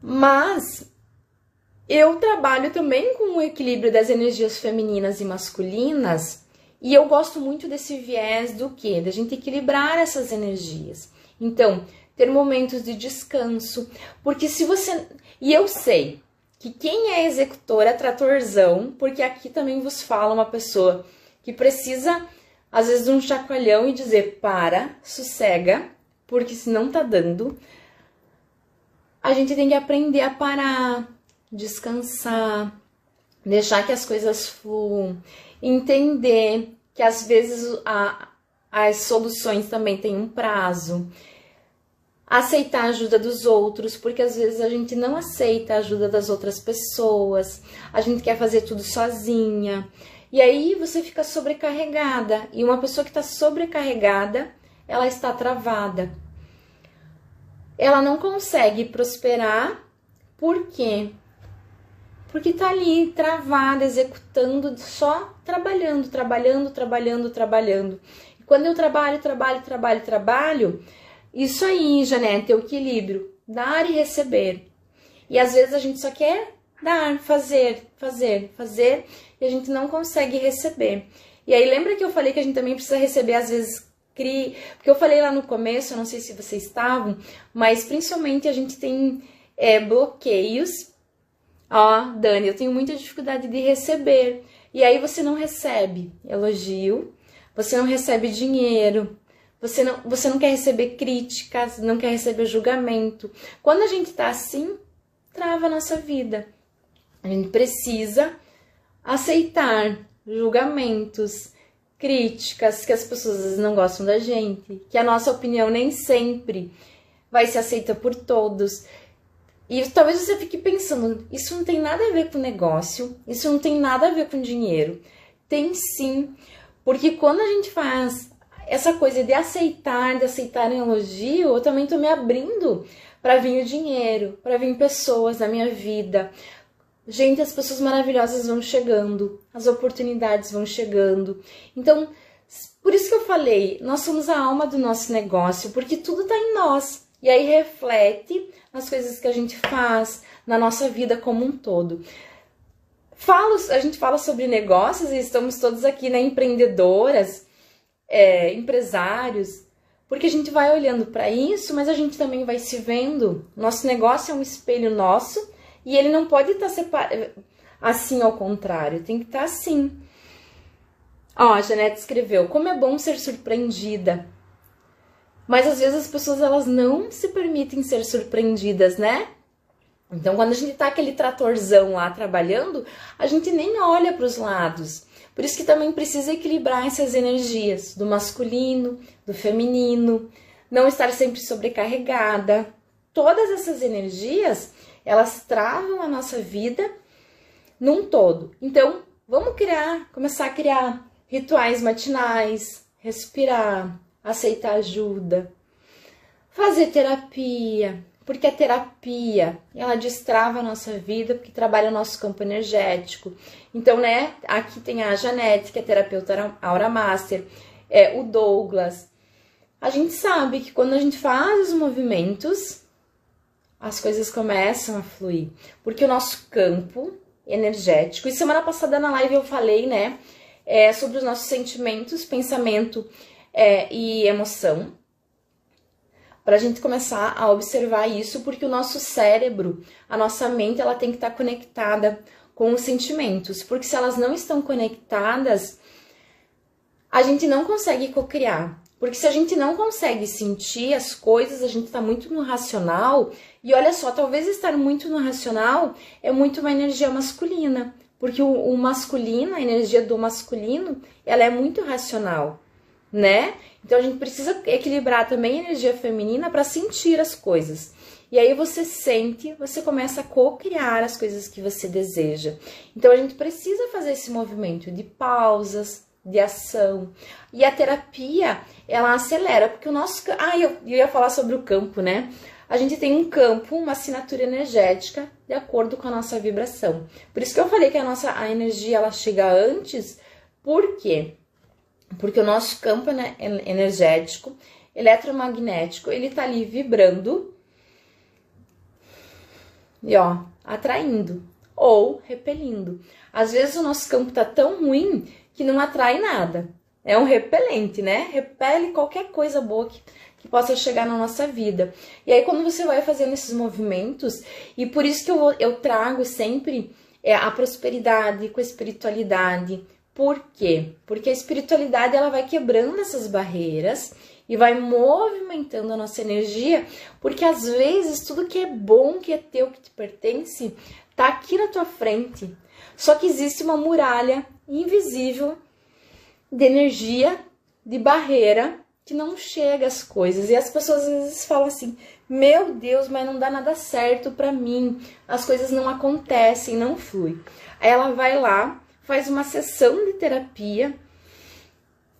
mas eu trabalho também com o equilíbrio das energias femininas e masculinas, e eu gosto muito desse viés do quê? Da gente equilibrar essas energias. Então, ter momentos de descanso, porque se você... E eu sei que quem é executor é tratorzão, porque aqui também vos fala uma pessoa que precisa, às vezes, de um chacoalhão e dizer, para, sossega, porque se não tá dando, a gente tem que aprender a parar, descansar, deixar que as coisas fluam, entender que às vezes as soluções também têm um prazo, aceitar a ajuda dos outros, porque às vezes a gente não aceita a ajuda das outras pessoas, a gente quer fazer tudo sozinha, e aí você fica sobrecarregada, e uma pessoa que está sobrecarregada, ela está travada. Ela não consegue prosperar, por quê? Porque tá ali travada, executando, só trabalhando. E quando eu trabalho, isso aí, Janete, é o equilíbrio, dar e receber. E às vezes a gente só quer dar, fazer, e a gente não consegue receber. E aí lembra que eu falei que a gente também precisa receber, às vezes, porque eu falei lá no começo, eu não sei se vocês estavam, mas principalmente a gente tem bloqueios. Ó, Dani, eu tenho muita dificuldade de receber. E aí você não recebe elogio, você não recebe dinheiro, você não quer receber críticas, não quer receber julgamento. Quando a gente tá assim, trava a nossa vida. A gente precisa aceitar julgamentos, críticas, que as pessoas não gostam da gente, que a nossa opinião nem sempre vai ser aceita por todos. E talvez você fique pensando, isso não tem nada a ver com negócio, isso não tem nada a ver com dinheiro. Tem sim, porque quando a gente faz essa coisa de aceitar elogio, eu também tô me abrindo para vir o dinheiro, para vir pessoas na minha vida. Gente, as pessoas maravilhosas vão chegando, as oportunidades vão chegando. Então, por isso que eu falei, nós somos a alma do nosso negócio, porque tudo tá em nós. E aí reflete nas coisas que a gente faz, na nossa vida como um todo. A gente fala sobre negócios e estamos todos aqui, né, empreendedoras, empresários, porque a gente vai olhando para isso, mas a gente também vai se vendo. Nosso negócio é um espelho nosso e ele não pode estar assim ao contrário, tem que estar assim. Ó, a Janete escreveu, como é bom ser surpreendida. Mas às vezes as pessoas elas não se permitem ser surpreendidas, né? Então quando a gente tá aquele tratorzão lá trabalhando, a gente nem olha para os lados. Por isso que também precisa equilibrar essas energias do masculino, do feminino, não estar sempre sobrecarregada. Todas essas energias, elas travam a nossa vida num todo. Então, vamos começar a criar rituais matinais, respirar, aceitar ajuda, fazer terapia, porque a terapia, ela destrava a nossa vida, porque trabalha o nosso campo energético. Então, né, aqui tem a Janete, que é terapeuta Aura Master, o Douglas. A gente sabe que quando a gente faz os movimentos, as coisas começam a fluir, porque o nosso campo energético, e semana passada na live eu falei, né, sobre os nossos sentimentos, pensamento e emoção, para a gente começar a observar isso, porque o nosso cérebro, a nossa mente, ela tem que estar conectada com os sentimentos, porque se elas não estão conectadas, a gente não consegue cocriar, porque se a gente não consegue sentir as coisas, a gente está muito no racional, e olha só, talvez estar muito no racional é muito uma energia masculina, porque o masculino, a energia do masculino, ela é muito racional, né? Então a gente precisa equilibrar também a energia feminina para sentir as coisas. E aí você sente, você começa a co-criar as coisas que você deseja. Então a gente precisa fazer esse movimento de pausas, de ação. E a terapia, ela acelera, porque o nosso... eu ia falar sobre o campo, né? A gente tem um campo, uma assinatura energética de acordo com a nossa vibração. Por isso que eu falei que a energia, ela chega antes. Por quê? Porque o nosso campo energético, eletromagnético, ele tá ali vibrando e ó, atraindo ou repelindo. Às vezes o nosso campo tá tão ruim que não atrai nada. É um repelente, né? Repele qualquer coisa boa que possa chegar na nossa vida. E aí quando você vai fazendo esses movimentos, e por isso que eu trago sempre a prosperidade com a espiritualidade. Por quê? Porque a espiritualidade, ela vai quebrando essas barreiras e vai movimentando a nossa energia, porque às vezes tudo que é bom, que é teu, que te pertence, tá aqui na tua frente. Só que existe uma muralha invisível de energia, de barreira, que não chega às coisas. E as pessoas às vezes falam assim, meu Deus, mas não dá nada certo pra mim, as coisas não acontecem, não flui. Aí ela vai lá, faz uma sessão de terapia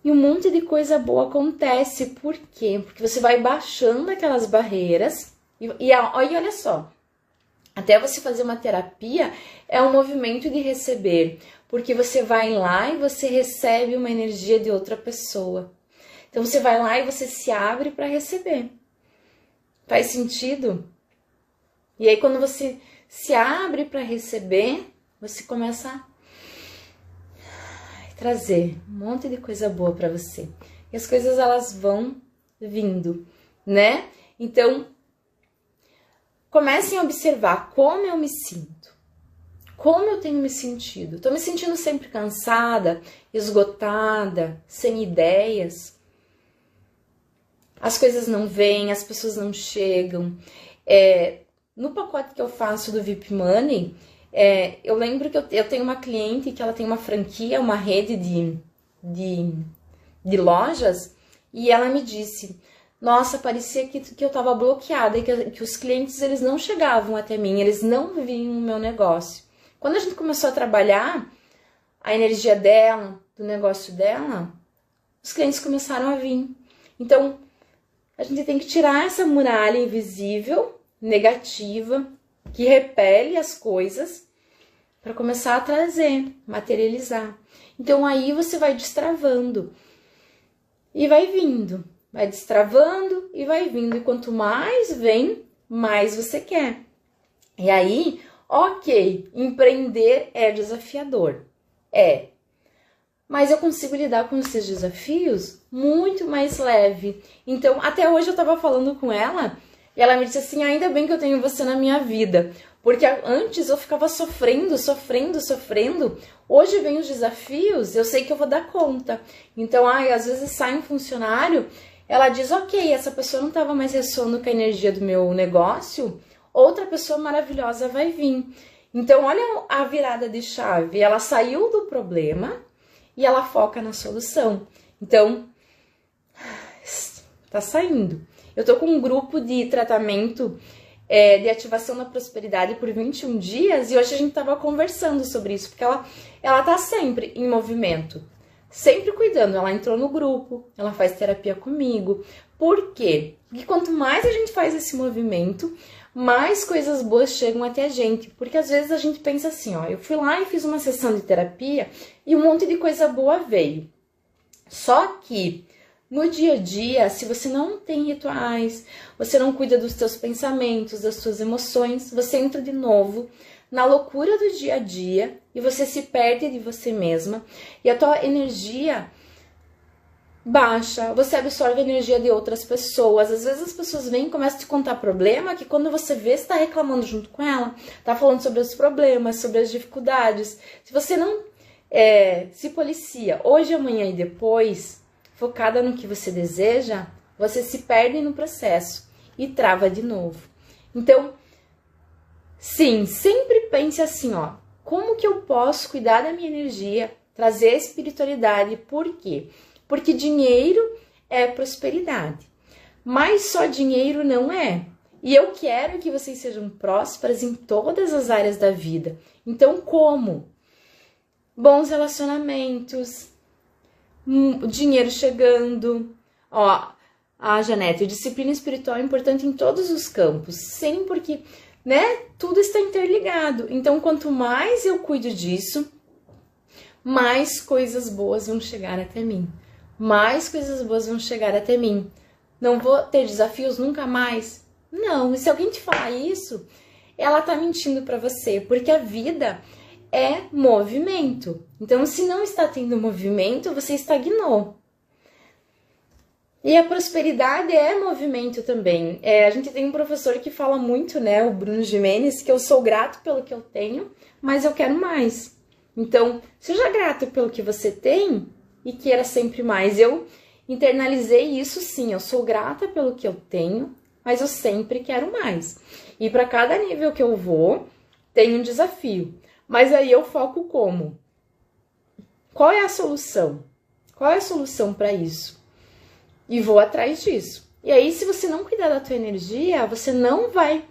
e um monte de coisa boa acontece. Por quê? Porque você vai baixando aquelas barreiras e olha só, até você fazer uma terapia é um movimento de receber, porque você vai lá e você recebe uma energia de outra pessoa. Então você vai lá e você se abre para receber. Faz sentido? E aí quando você se abre para receber, você começa a trazer um monte de coisa boa para você. E as coisas, elas vão vindo, né? Então, comecem a observar como eu me sinto. Como eu tenho me sentido? Estou me sentindo sempre cansada, esgotada, sem ideias. As coisas não vêm, as pessoas não chegam. No pacote que eu faço do VIP Money, eu lembro que eu tenho uma cliente que ela tem uma franquia, uma rede de lojas, e ela me disse, nossa, parecia que eu estava bloqueada e que os clientes eles não chegavam até mim, eles não viam o meu negócio. Quando a gente começou a trabalhar a energia dela, do negócio dela, os clientes começaram a vir. Então, a gente tem que tirar essa muralha invisível, negativa, que repele as coisas, para começar a trazer, materializar. Então, aí você vai destravando e vai vindo. Vai destravando e vai vindo. E quanto mais vem, mais você quer. E aí, ok, empreender é desafiador. Mas eu consigo lidar com esses desafios muito mais leve. Então, até hoje eu tava falando com ela e ela me disse assim, ainda bem que eu tenho você na minha vida. Porque antes eu ficava sofrendo. Hoje vem os desafios, eu sei que eu vou dar conta. Então, às vezes sai um funcionário, ela diz, ok, essa pessoa não estava mais ressoando com a energia do meu negócio, outra pessoa maravilhosa vai vir. Então, olha a virada de chave. Ela saiu do problema e ela foca na solução. Então, tá saindo. Eu tô com um grupo de tratamento de ativação da prosperidade por 21 dias e hoje a gente tava conversando sobre isso, porque ela tá sempre em movimento, sempre cuidando. Ela entrou no grupo, ela faz terapia comigo. Por quê? Porque quanto mais a gente faz esse movimento, mais coisas boas chegam até a gente. Porque às vezes a gente pensa assim, ó, eu fui lá e fiz uma sessão de terapia e um monte de coisa boa veio. Só que no dia a dia, se você não tem rituais, você não cuida dos seus pensamentos, das suas emoções, você entra de novo na loucura do dia a dia e você se perde de você mesma e a tua energia baixa, você absorve a energia de outras pessoas. Às vezes as pessoas vêm e começam a te contar problema que quando você vê, você está reclamando junto com ela, tá falando sobre os problemas, sobre as dificuldades. Se você não se policia hoje, amanhã e depois, focada no que você deseja, você se perde no processo e trava de novo. Então, sim, sempre pense assim, ó, como que eu posso cuidar da minha energia, trazer a espiritualidade? Por quê? Porque dinheiro é prosperidade, mas só dinheiro não é. E eu quero que vocês sejam prósperas em todas as áreas da vida. Então, como? Bons relacionamentos, dinheiro chegando. Ó, a Janete, disciplina espiritual é importante em todos os campos, sempre porque, né, tudo está interligado. Então, quanto mais eu cuido disso, mais coisas boas vão chegar até mim. Mais coisas boas vão chegar até mim. Não vou ter desafios nunca mais? Não, e se alguém te falar isso, ela tá mentindo para você, porque a vida é movimento. Então, se não está tendo movimento, você estagnou. E a prosperidade é movimento também. A gente tem um professor que fala muito, né, o Bruno Gimenez, que eu sou grato pelo que eu tenho, mas eu quero mais. Então, seja grato pelo que você tem e queira sempre mais. Eu internalizei isso, sim, eu sou grata pelo que eu tenho, mas eu sempre quero mais. E para cada nível que eu vou, tem um desafio. Mas aí eu foco como? Qual é a solução? Qual é a solução para isso? E vou atrás disso. E aí, se você não cuidar da tua energia, você não vai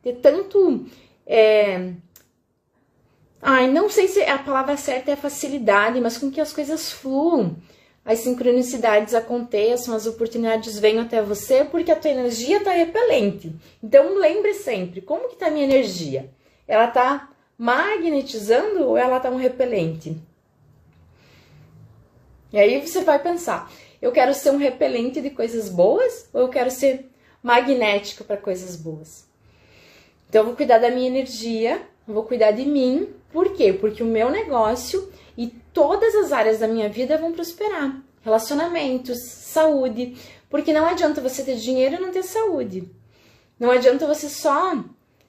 ter tanto... não sei se a palavra certa é facilidade, mas com que as coisas fluam, as sincronicidades aconteçam, as oportunidades venham até você, porque a tua energia está repelente. Então, lembre sempre, como que está a minha energia? Ela está magnetizando ou ela está um repelente? E aí você vai pensar, eu quero ser um repelente de coisas boas ou eu quero ser magnético para coisas boas? Então, eu vou cuidar da minha energia, eu vou cuidar de mim. Por quê? Porque o meu negócio e todas as áreas da minha vida vão prosperar. Relacionamentos, saúde. Porque não adianta você ter dinheiro e não ter saúde. Não adianta você só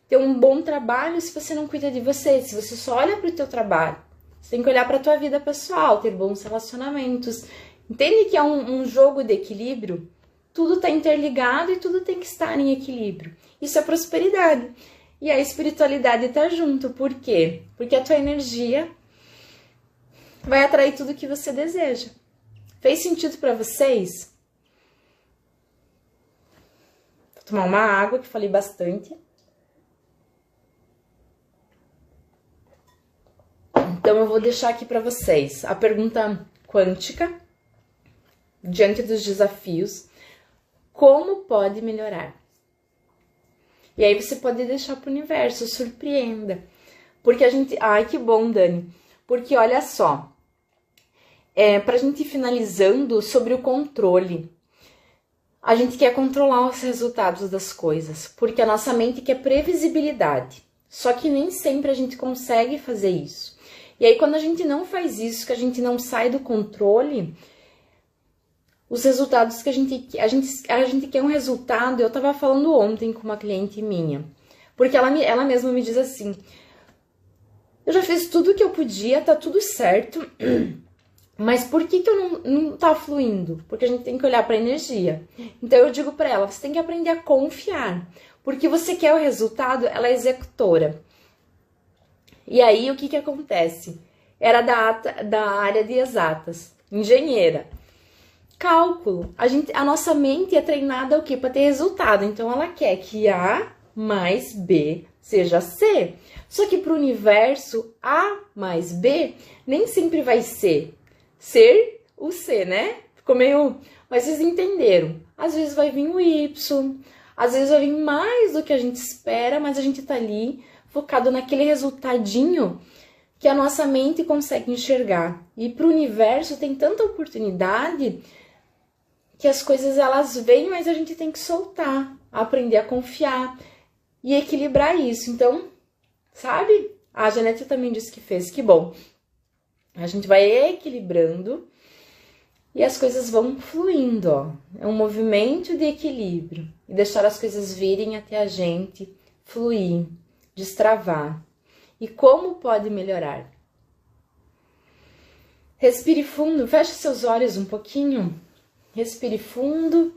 ter um bom trabalho se você não cuida de você, se você só olha para o teu trabalho. Você tem que olhar para a tua vida pessoal, ter bons relacionamentos. Entende que é um jogo de equilíbrio? Tudo está interligado e tudo tem que estar em equilíbrio. Isso é prosperidade. E a espiritualidade está junto. Por quê? Porque a tua energia vai atrair tudo que você deseja. Fez sentido para vocês? Vou tomar uma água, que falei bastante. Então, eu vou deixar aqui para vocês a pergunta quântica, diante dos desafios, como pode melhorar? E aí você pode deixar para o universo, surpreenda. Porque a gente... Ai, que bom, Dani. Porque olha só, para a gente ir finalizando sobre o controle, a gente quer controlar os resultados das coisas, porque a nossa mente quer previsibilidade. Só que nem sempre a gente consegue fazer isso. E aí, quando a gente não faz isso, que a gente não sai do controle, os resultados que a gente quer um resultado. Eu tava falando ontem com uma cliente minha, porque ela mesma me diz assim: eu já fiz tudo que eu podia, tá tudo certo, mas por que eu não tá fluindo? Porque a gente tem que olhar pra energia. Então eu digo pra ela, você tem que aprender a confiar, porque você quer o resultado, ela é executora. E aí, o que acontece? Era da área de exatas, engenheira. Cálculo. A nossa mente é treinada o quê? Para ter resultado. Então, ela quer que A mais B seja C. Só que para o universo, A mais B nem sempre vai ser o C, né? Ficou meio... Mas vocês entenderam. Às vezes vai vir o Y, às vezes vai vir mais do que a gente espera, mas a gente tá ali focado naquele resultadinho que a nossa mente consegue enxergar. E para o universo tem tanta oportunidade que as coisas elas vêm, mas a gente tem que soltar, aprender a confiar e equilibrar isso. Então, sabe? A Janete também disse que fez, que bom. A gente vai equilibrando e as coisas vão fluindo, ó. É um movimento de equilíbrio e deixar as coisas virem até a gente, fluir, destravar. E como pode melhorar? Respire fundo, feche seus olhos um pouquinho. Respire fundo.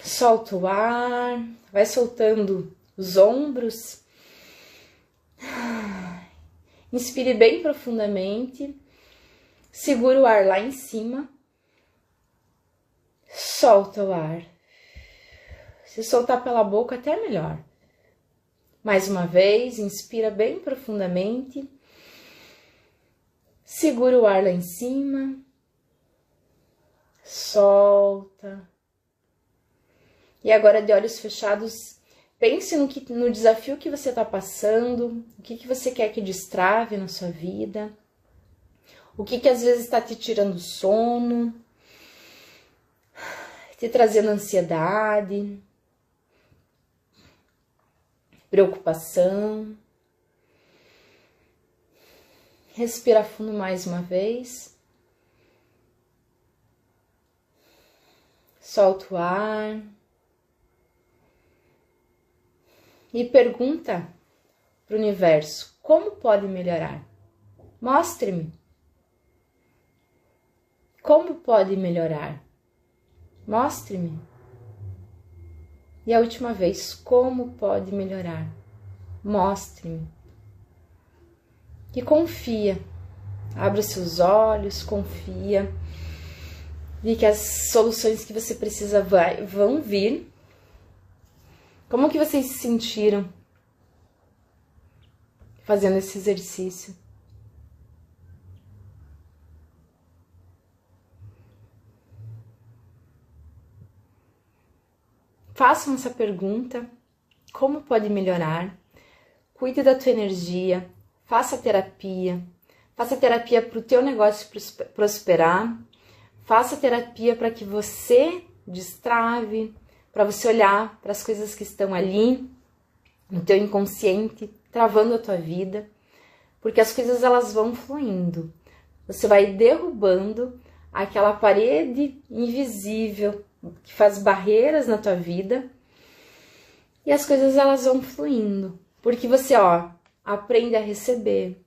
Solta o ar. Vai soltando os ombros. Inspire bem profundamente. Segura o ar lá em cima. Solta o ar. Se soltar pela boca, até melhor. Mais uma vez, inspira bem profundamente. Segura o ar lá em cima. Solta. E agora, de olhos fechados, pense no desafio que você está passando, o que você quer que destrave na sua vida, o que às vezes está te tirando sono, te trazendo ansiedade, preocupação. Respira fundo mais uma vez. Solta o ar. E pergunta para o universo, como pode melhorar? Mostre-me. Como pode melhorar? Mostre-me. E a última vez, como pode melhorar? Mostre-me. E confia. Abra seus olhos, confia. E que as soluções que você precisa vão vir. Como que vocês se sentiram fazendo esse exercício? Façam essa pergunta, como pode melhorar? Cuide da tua energia, faça terapia para o teu negócio prosperar, faça terapia para que você destrave, para você olhar para as coisas que estão ali, no teu inconsciente, travando a tua vida, porque as coisas elas vão fluindo. Você vai derrubando aquela parede invisível que faz barreiras na tua vida E as coisas elas vão fluindo. Porque você, ó, aprende a receber,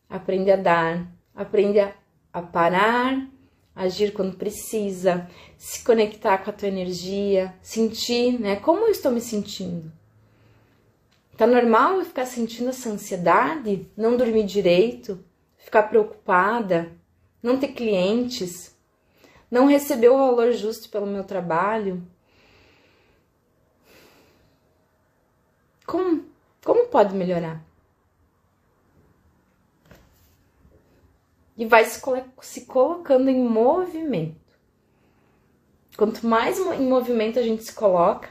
aprende a dar, aprende a parar, agir quando precisa, se conectar com a tua energia, sentir, né? Como eu estou me sentindo? Tá normal eu ficar sentindo essa ansiedade, não dormir direito, ficar preocupada, não ter clientes, não receber o valor justo pelo meu trabalho? Como pode melhorar? E vai se colocando em movimento. Quanto mais em movimento a gente se coloca,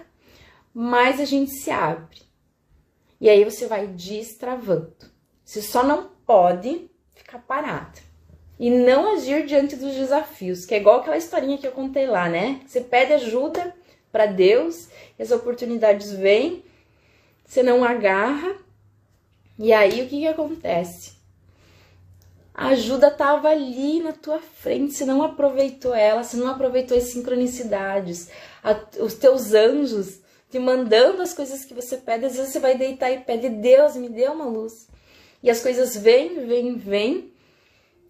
mais a gente se abre. E aí você vai destravando. Você só não pode ficar parado e não agir diante dos desafios, que é igual aquela historinha que eu contei lá, né? Você pede ajuda para Deus, e as oportunidades vêm, você não agarra, e aí o que acontece? A ajuda estava ali na tua frente, você não aproveitou ela, você não aproveitou as sincronicidades, os teus anjos te mandando as coisas que você pede. Às vezes você vai deitar e pede, Deus, me dê uma luz. E as coisas vêm,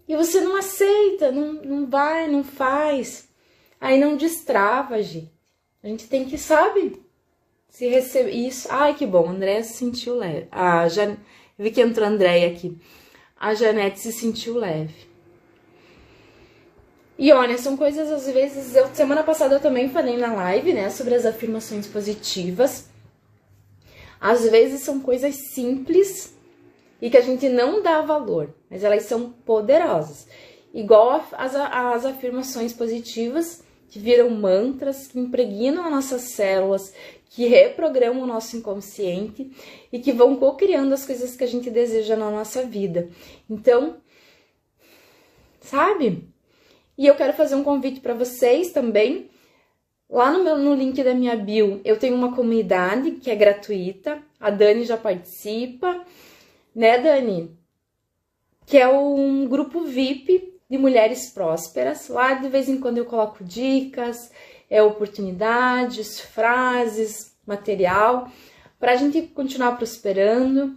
e você não aceita, não vai, não faz. Aí não destrava, gente. A gente tem que, sabe, se receber isso. Ai, que bom, a Andréia se sentiu leve. Eu vi que entrou a Andréia aqui. A Janete se sentiu leve. E olha, são coisas, às vezes, semana passada eu também falei na live, né, sobre as afirmações positivas. Às vezes são coisas simples e que a gente não dá valor, mas elas são poderosas. Igual as afirmações positivas que viram mantras, que impregnam as nossas células, que reprogramam o nosso inconsciente e que vão co-criando as coisas que a gente deseja na nossa vida. Então, sabe? E eu quero fazer um convite para vocês também. Lá no link da minha bio, eu tenho uma comunidade que é gratuita. A Dani já participa, né, Dani? Que é um grupo VIP de mulheres prósperas. Lá, de vez em quando, eu coloco dicas, oportunidades, frases, material, para a gente continuar prosperando.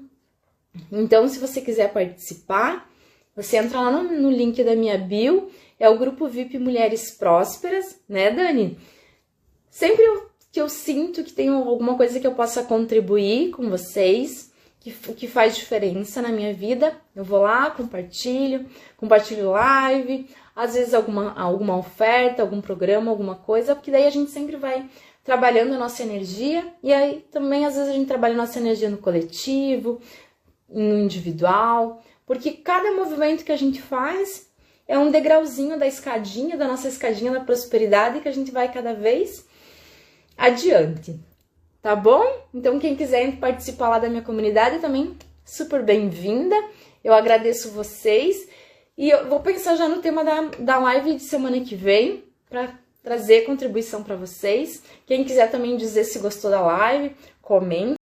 Então, se você quiser participar, você entra lá no link da minha bio. É o grupo VIP Mulheres Prósperas, né, Dani? Sempre que eu sinto que tem alguma coisa que eu possa contribuir com vocês, que faz diferença na minha vida, eu vou lá, compartilho live, às vezes alguma oferta, algum programa, alguma coisa, porque daí a gente sempre vai trabalhando a nossa energia, e aí também às vezes a gente trabalha a nossa energia no coletivo, no individual, porque cada movimento que a gente faz é um degrauzinho da nossa escadinha da prosperidade, que a gente vai cada vez adiante, tá bom? Então, quem quiser participar lá da minha comunidade também, super bem-vinda. Eu agradeço vocês e eu vou pensar já no tema da live de semana que vem, para trazer contribuição para vocês. Quem quiser também dizer se gostou da live, comente.